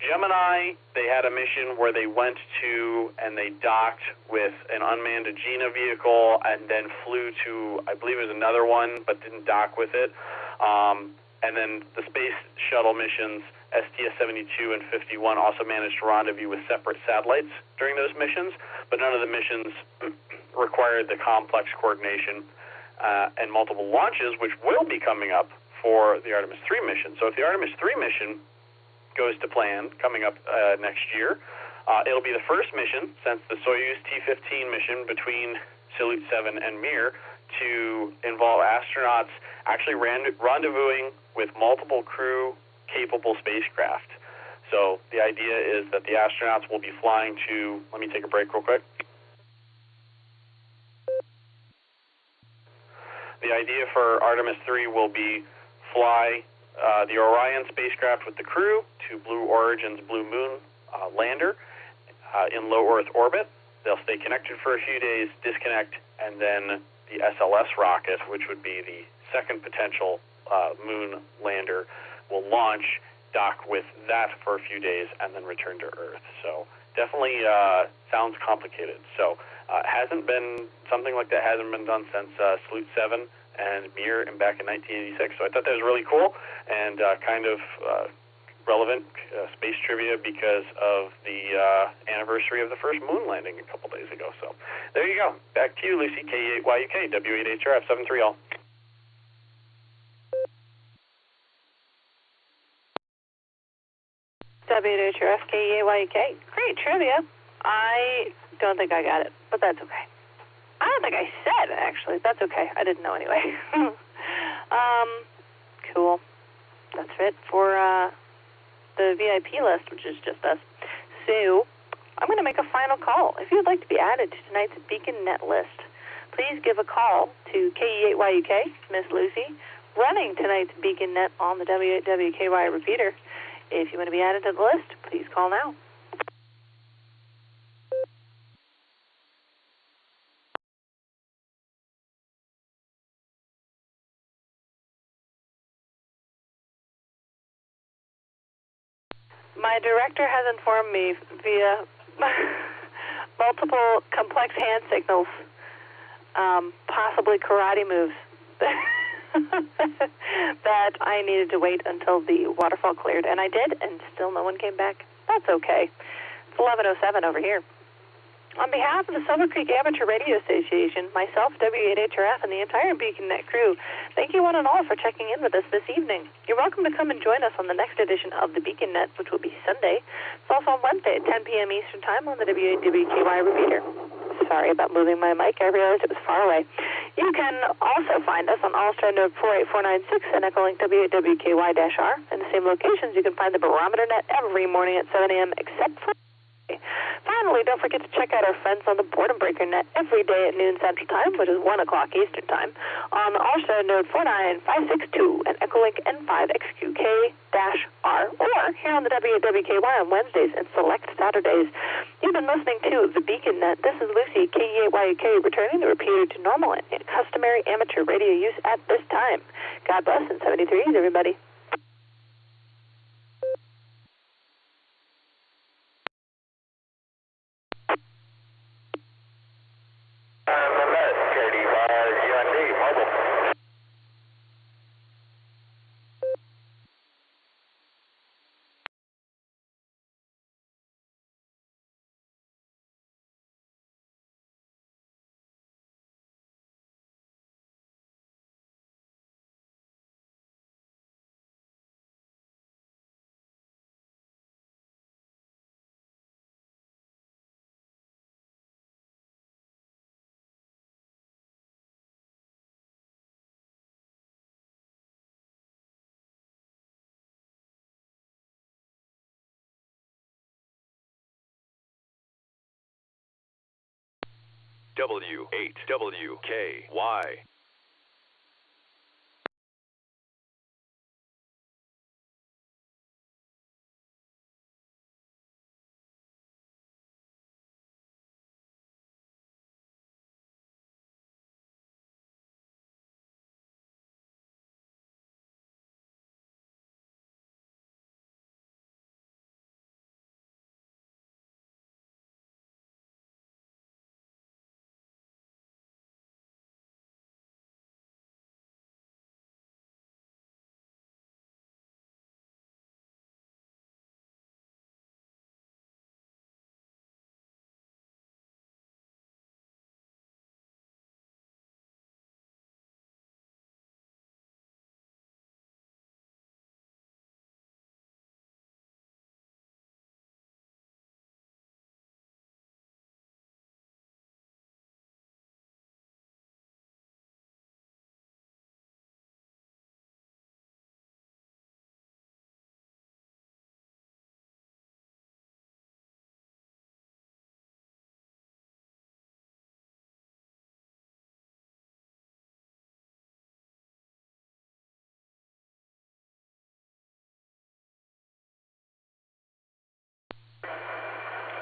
Gemini, they had a mission where they went to and they docked with an unmanned Agena vehicle and then flew to, I believe it was another one, but didn't dock with it. And then the space shuttle missions, STS-72 and 51, also managed to rendezvous with separate satellites during those missions, but none of the missions required the complex coordination and multiple launches, which will be coming up for the Artemis 3 mission. So if the Artemis 3 mission goes to plan coming up next year, it'll be the first mission since the Soyuz T-15 mission between Salute 7 and Mir to involve astronauts actually rendezvousing with multiple crew-capable spacecraft. So the idea is that the astronauts will be flying to, let me take a break real quick. The idea for Artemis 3 will be fly the Orion spacecraft with the crew to Blue Origin's Blue Moon lander in low Earth orbit. They'll stay connected for a few days, disconnect, and then the SLS rocket, which would be the second potential moon lander, will launch, dock with that for a few days, and then return to Earth. So definitely sounds complicated. So hasn't been, something like that hasn't been done since Salute 7 and Mir back in 1986. So I thought that was really cool and kind of relevant space trivia because of the anniversary of the first moon landing a couple days ago. So there you go. Back to you, Lucy, KE8YUK, W8HRF 73L. W8HRF KE8YUK. Great trivia. I don't think I got it, but that's okay. I don't think I said, actually. That's okay. I didn't know anyway. Cool. That's it for the VIP list, which is just us. So I'm going to make a final call. If you'd like to be added to tonight's Beacon Net list, please give a call to KE8YUK, Miss Lucy, running tonight's Beacon Net on the W8WKY repeater. If you want to be added to the list, please call now. My director has informed me via multiple complex hand signals, possibly karate moves, that I needed to wait until the waterfall cleared, and I did, and still no one came back. That's okay. It's 11:07 over here. On behalf of the Silvercreek Amateur Radio Association, myself, W8HRF, and the entire Beacon Net crew, thank you one and all for checking in with us this evening. You're welcome to come and join us on the next edition of the Beacon Net, which will be Sunday. It's also on Wednesday at 10 p.m. Eastern Time on the W8WKY repeater. Sorry about moving my mic. I realized it was far away. You can also find us on Allstar Node 48496 and Echolink W8WKY-R. In the same locations, you can find the Barometer Net every morning at 7 a.m. except for Finally, don't forget to check out our friends on the Boredom Breaker Net every day at noon Central Time, which is 1 o'clock Eastern Time, on the Allstar Node 49562 and Echolink N5XQK-R, or here on the W8WKY on Wednesdays and select Saturdays. You've been listening to the Beacon Net. This is Lucy, KE8YUK, returning the repeater to normal and customary amateur radio use at this time. God bless and 73s, everybody. W8WKY.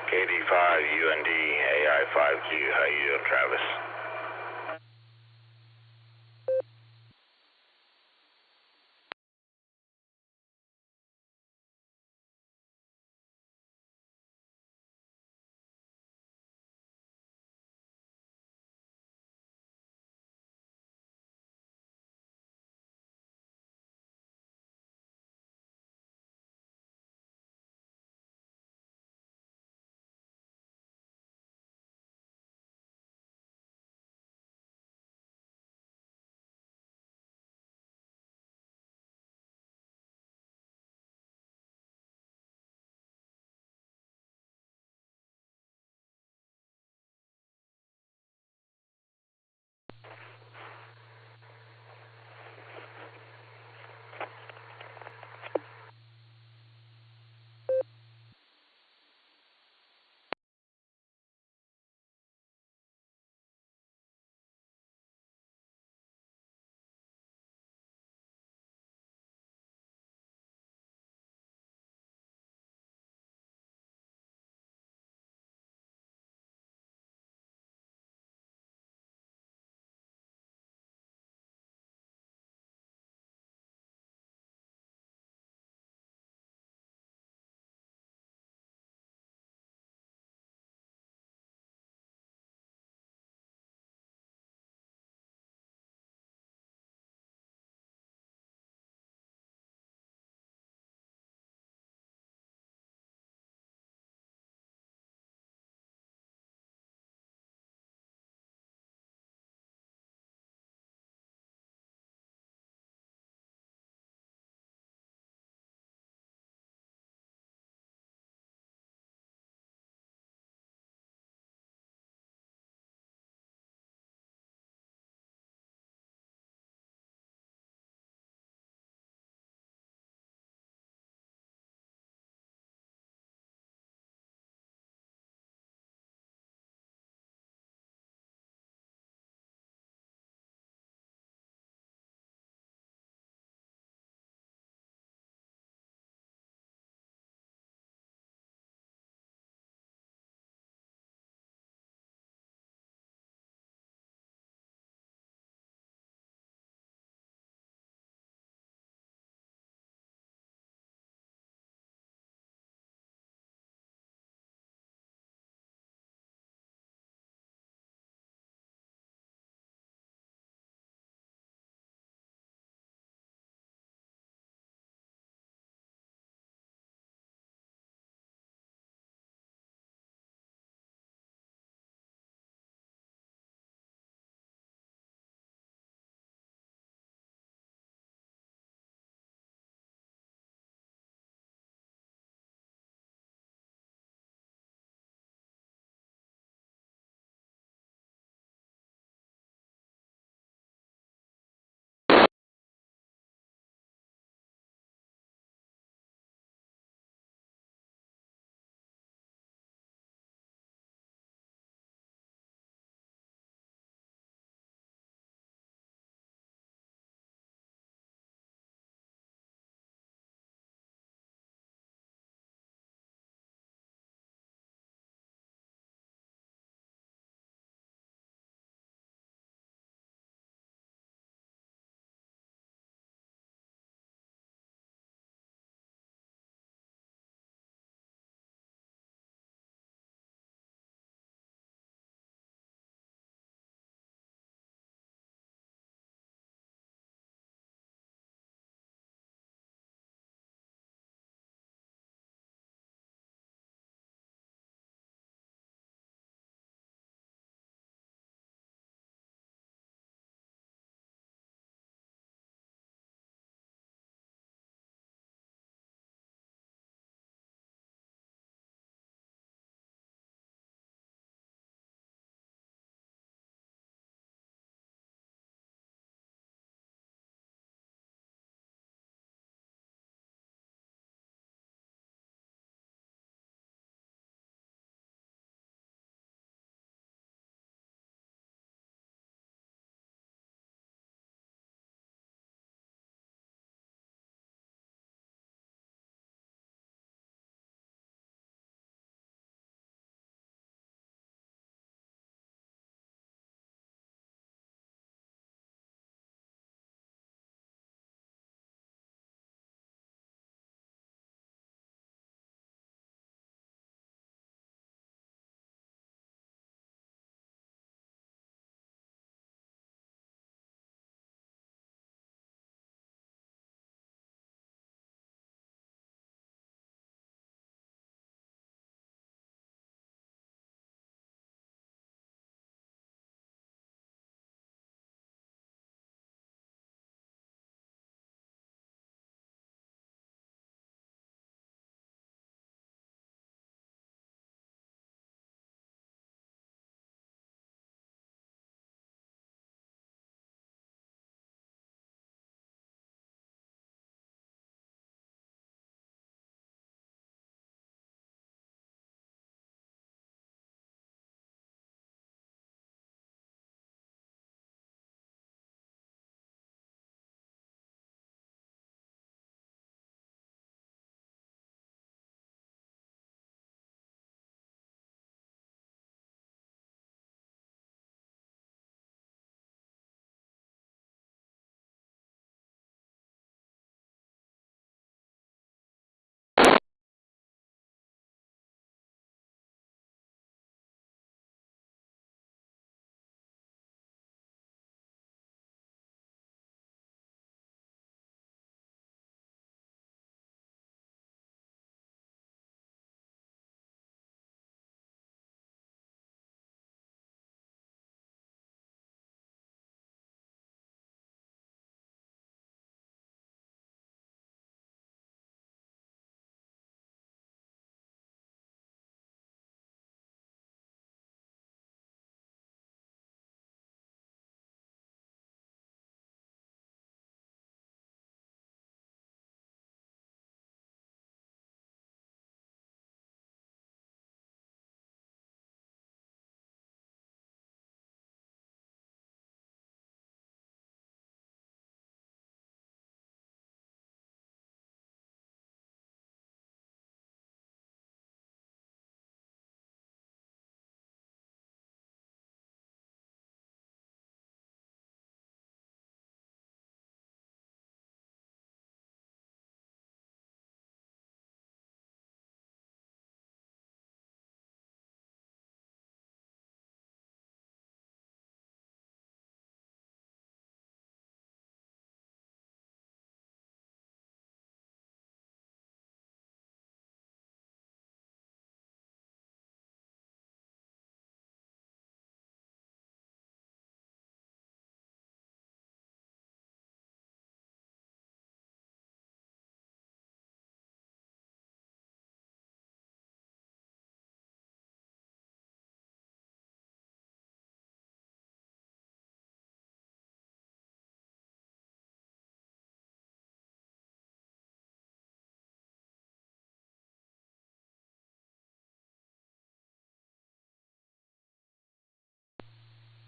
KD5 UND AI5Q. How you doing, Travis?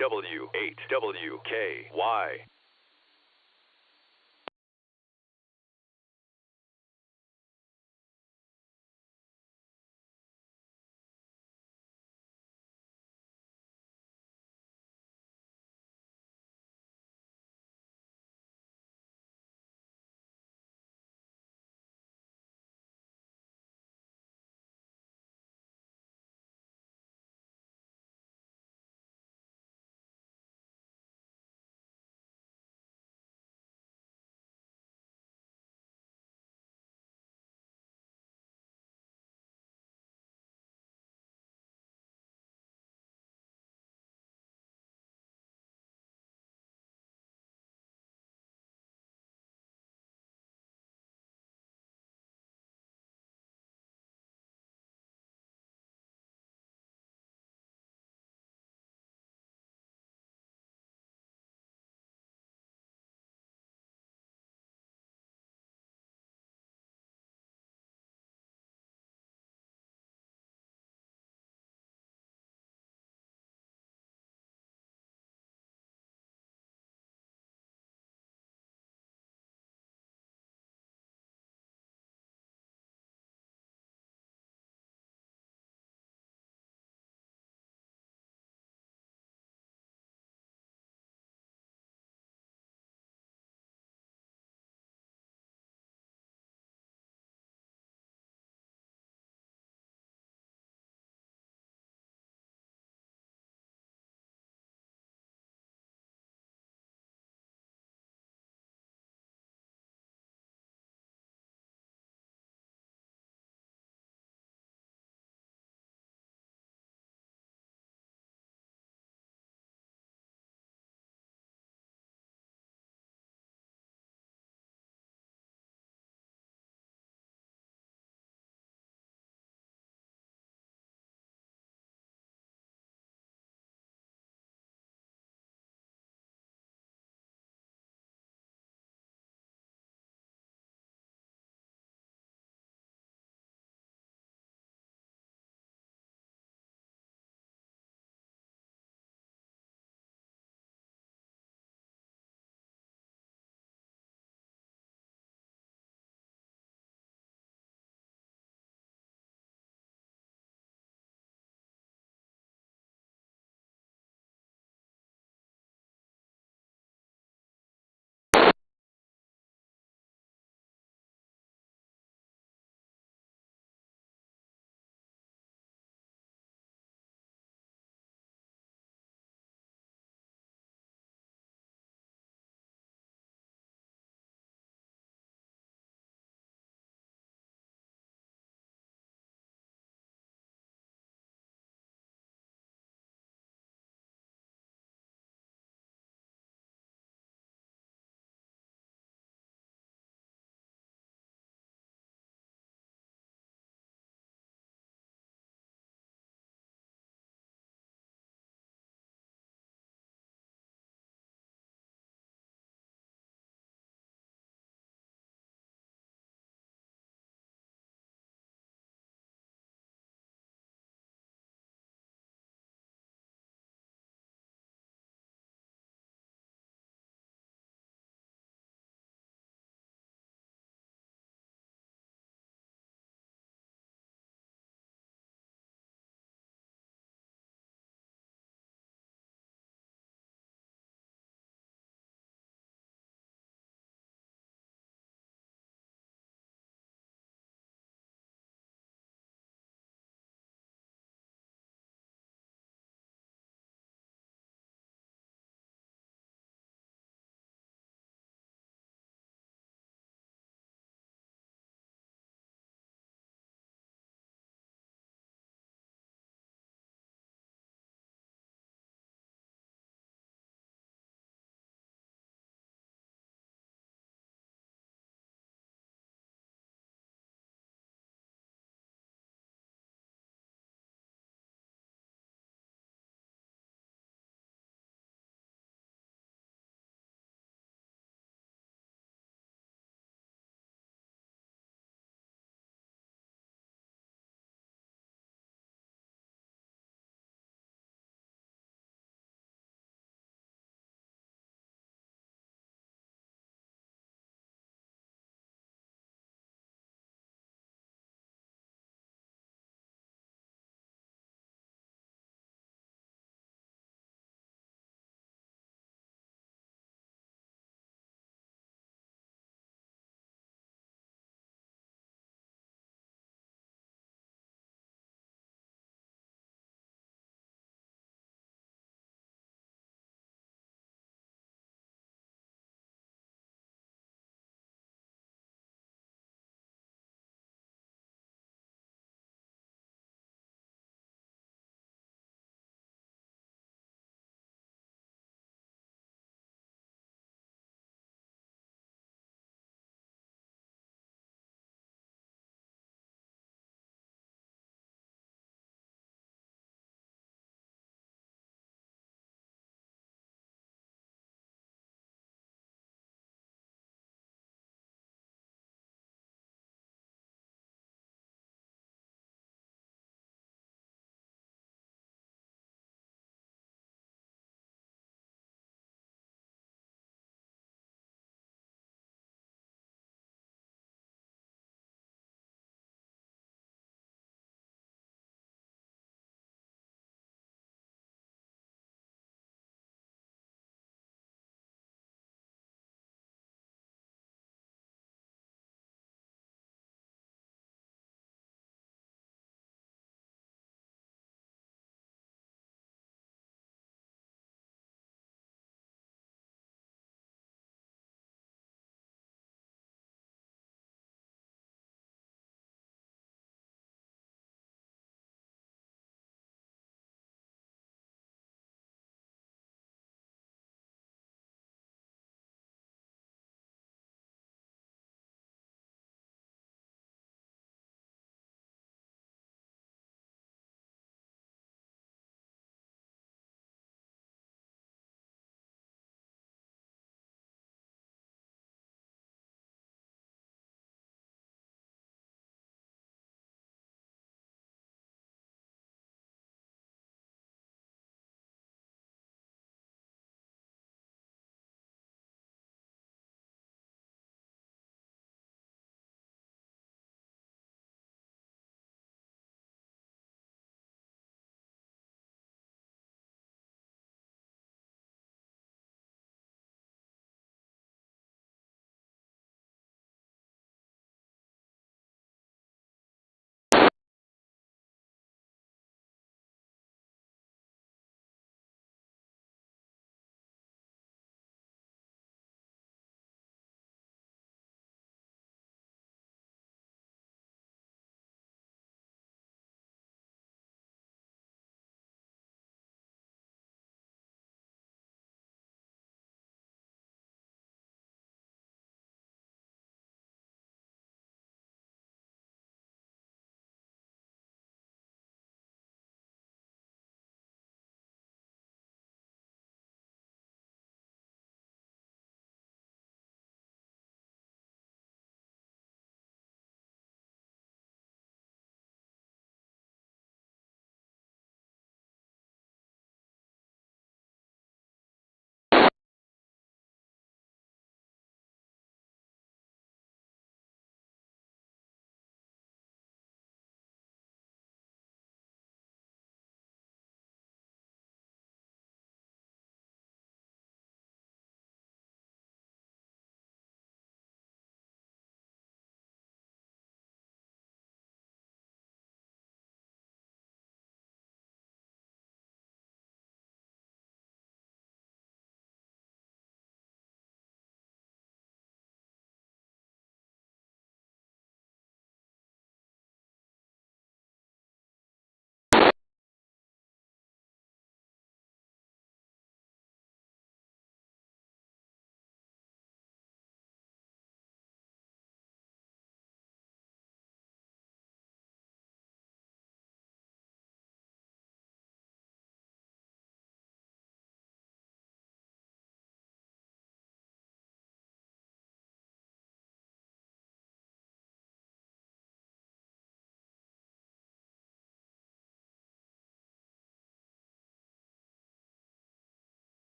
W8WKY.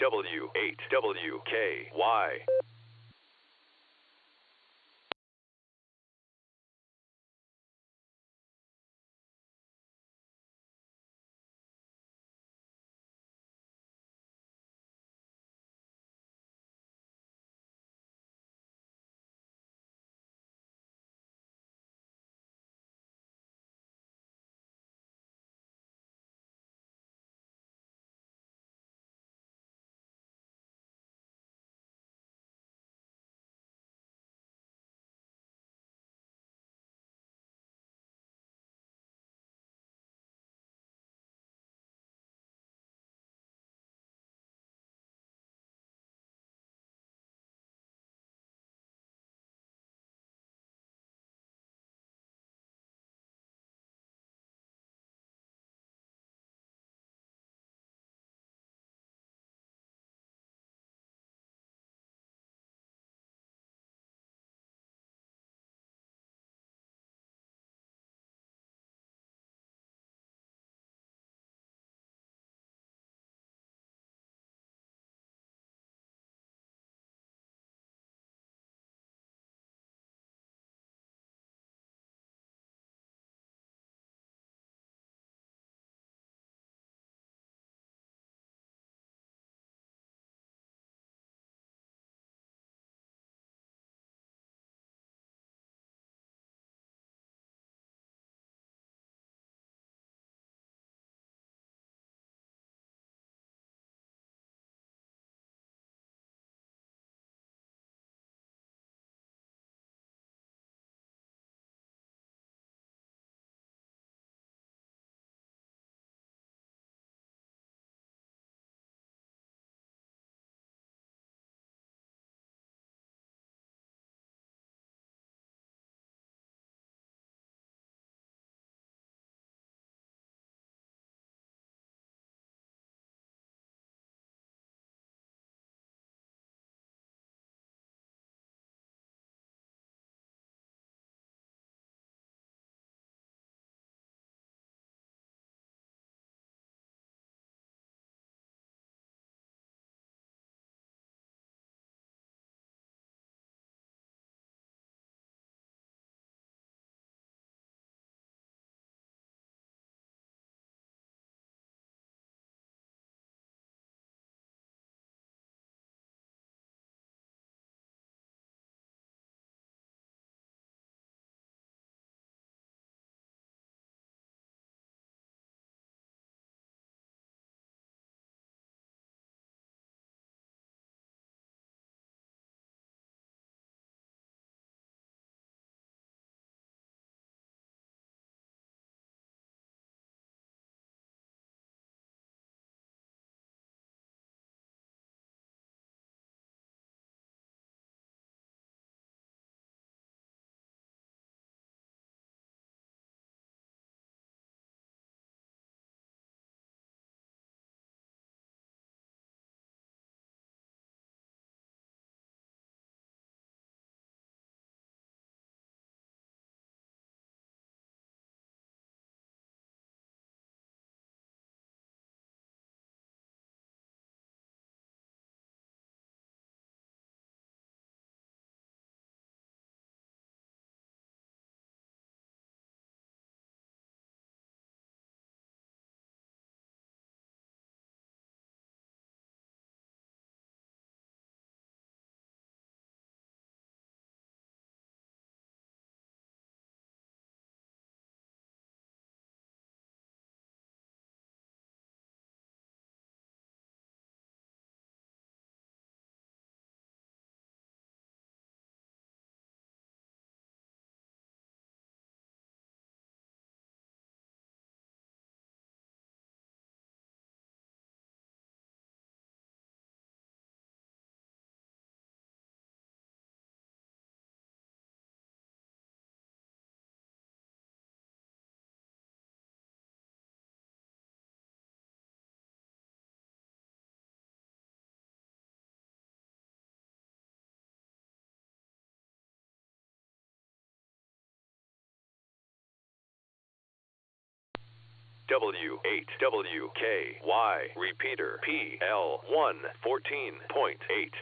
W8WKY. W8WKY. Repeater PL114.8.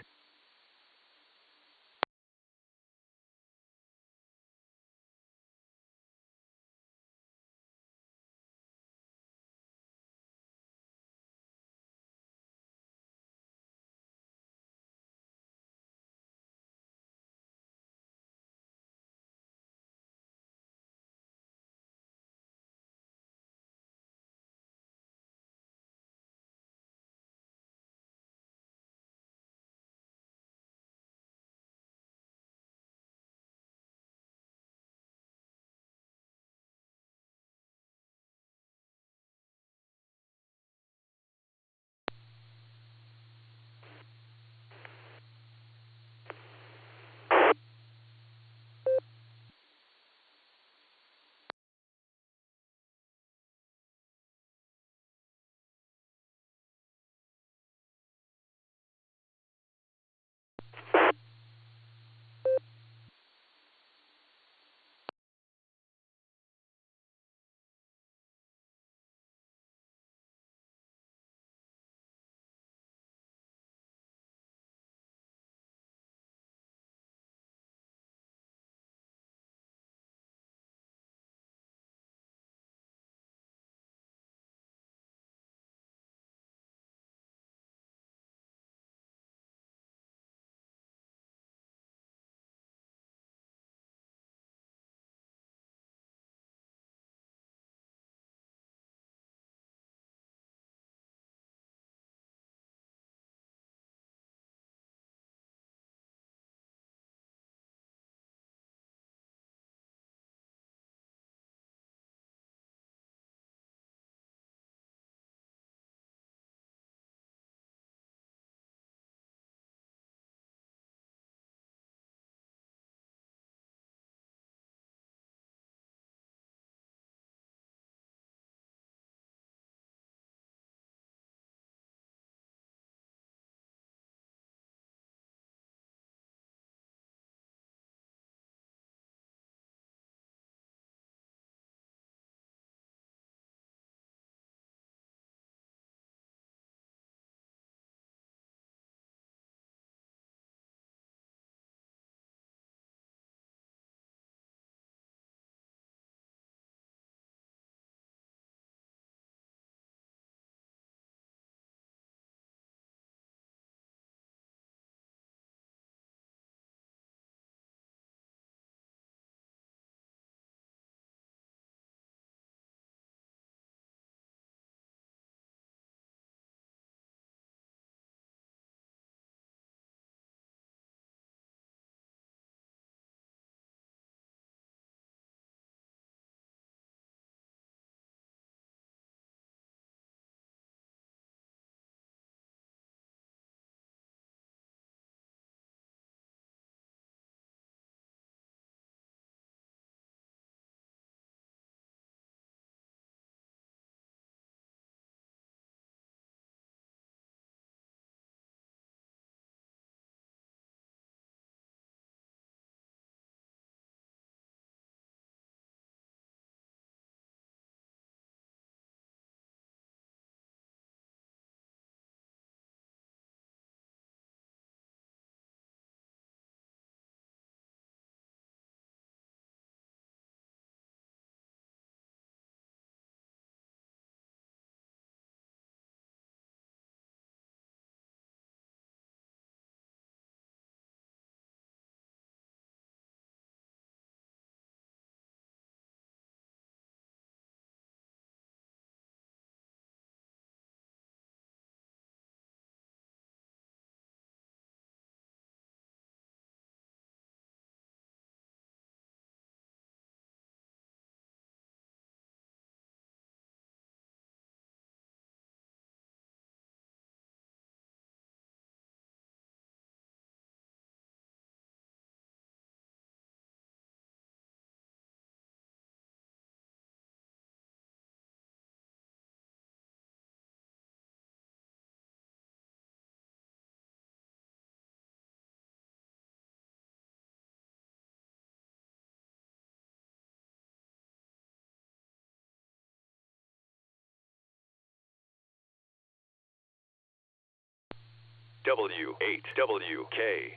W8WKY.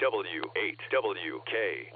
W8WKY.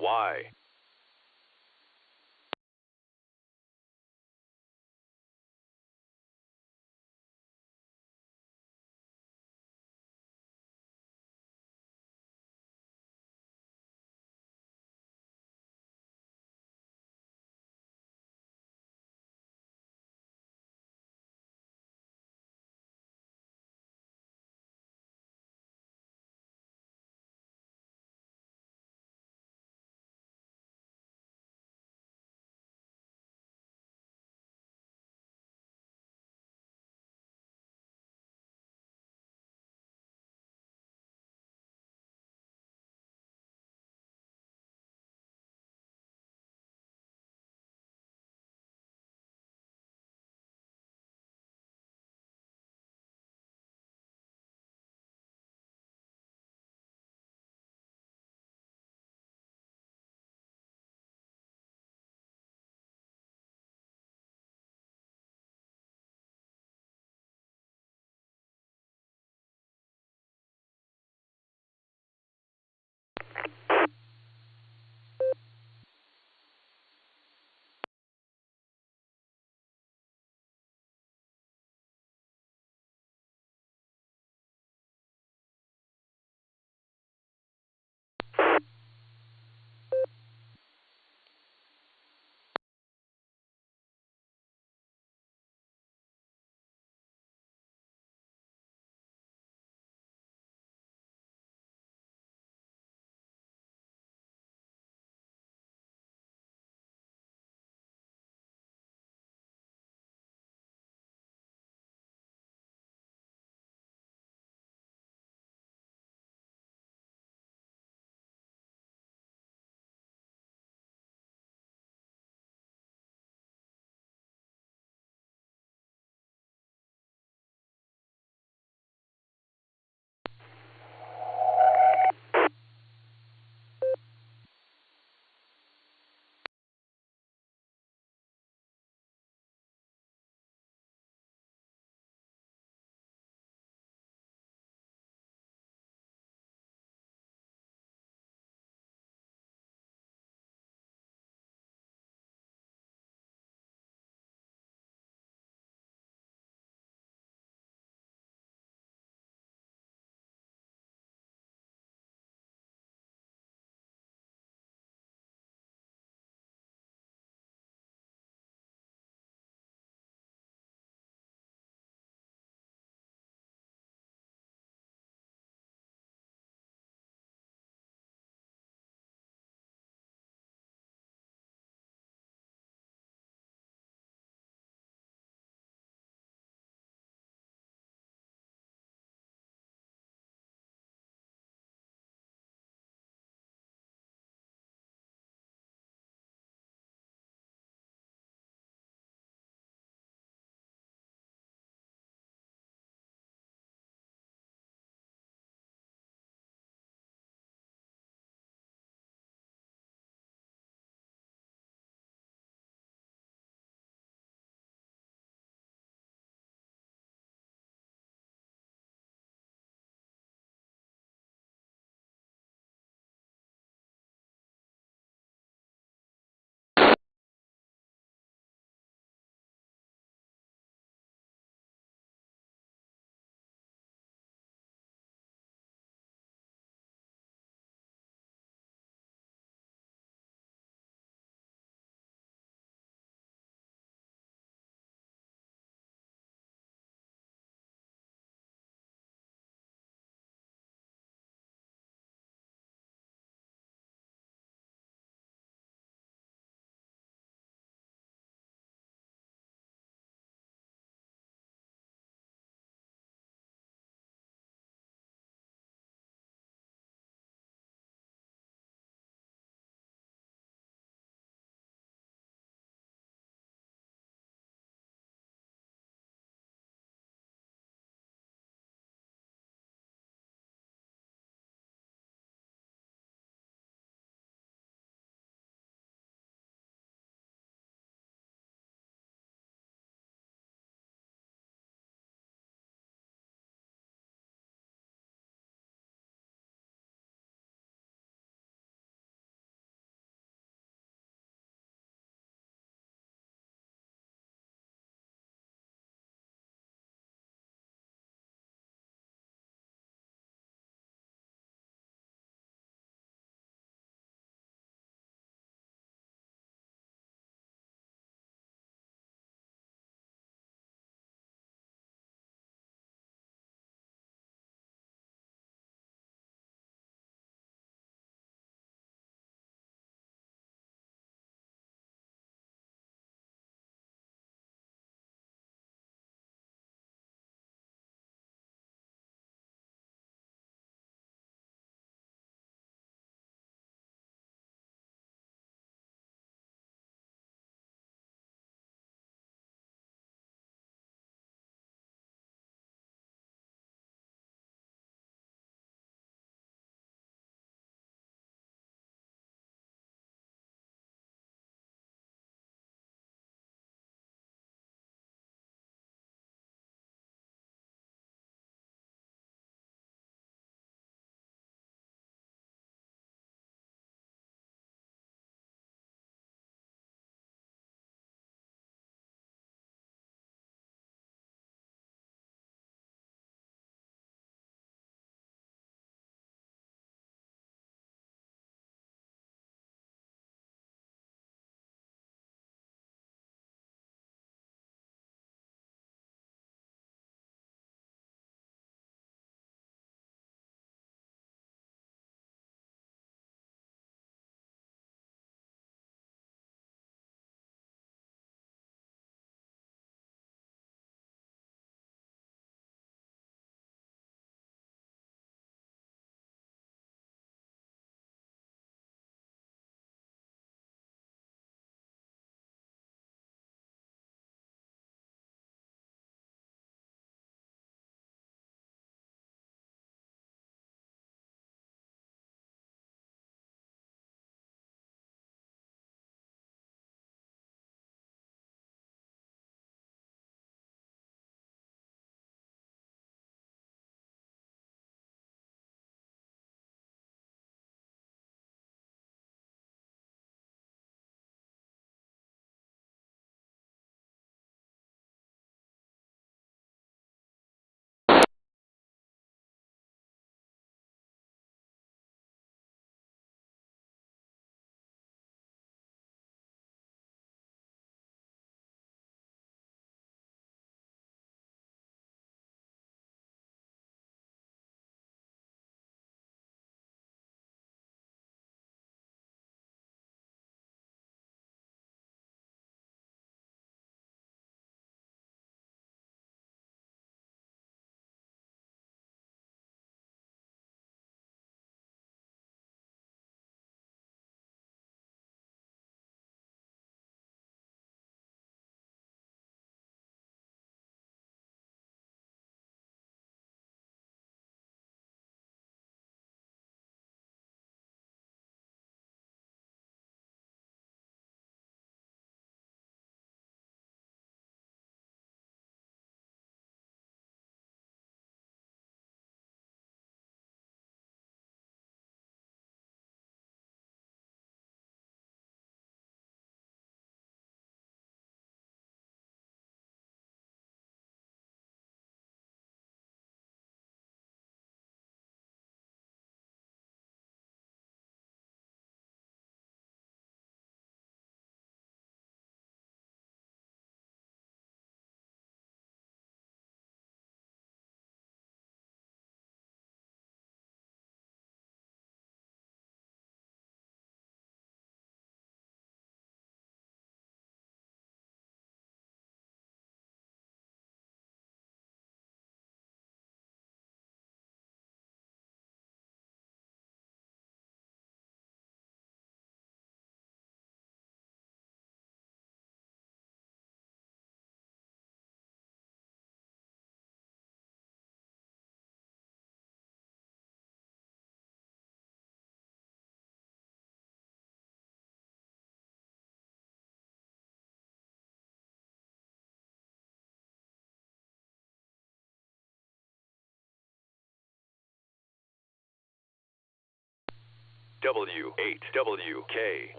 W8WKY.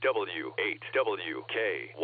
W8WKY.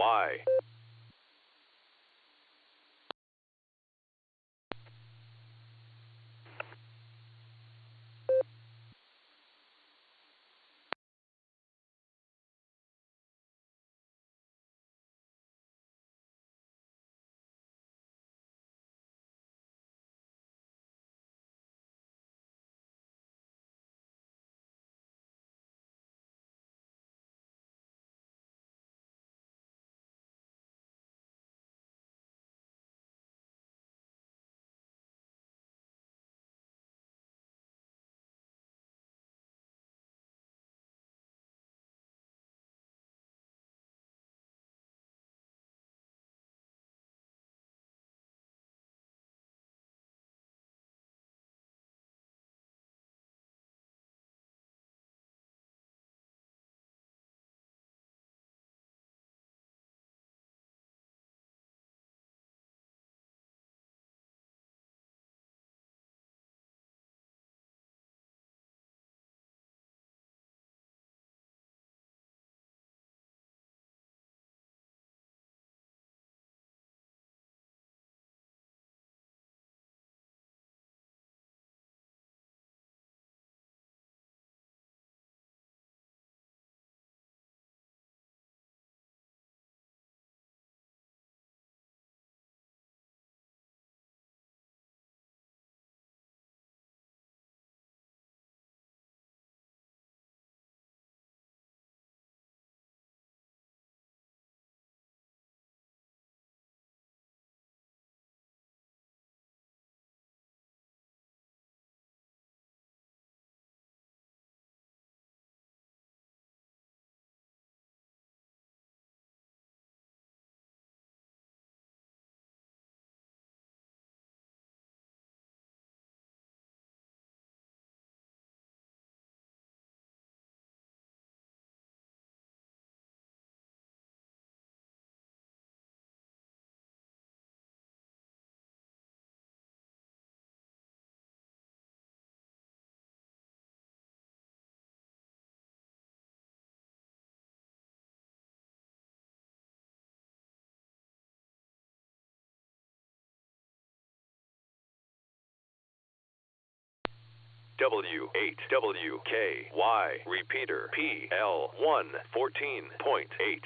W8WKY repeater PL1 14.8.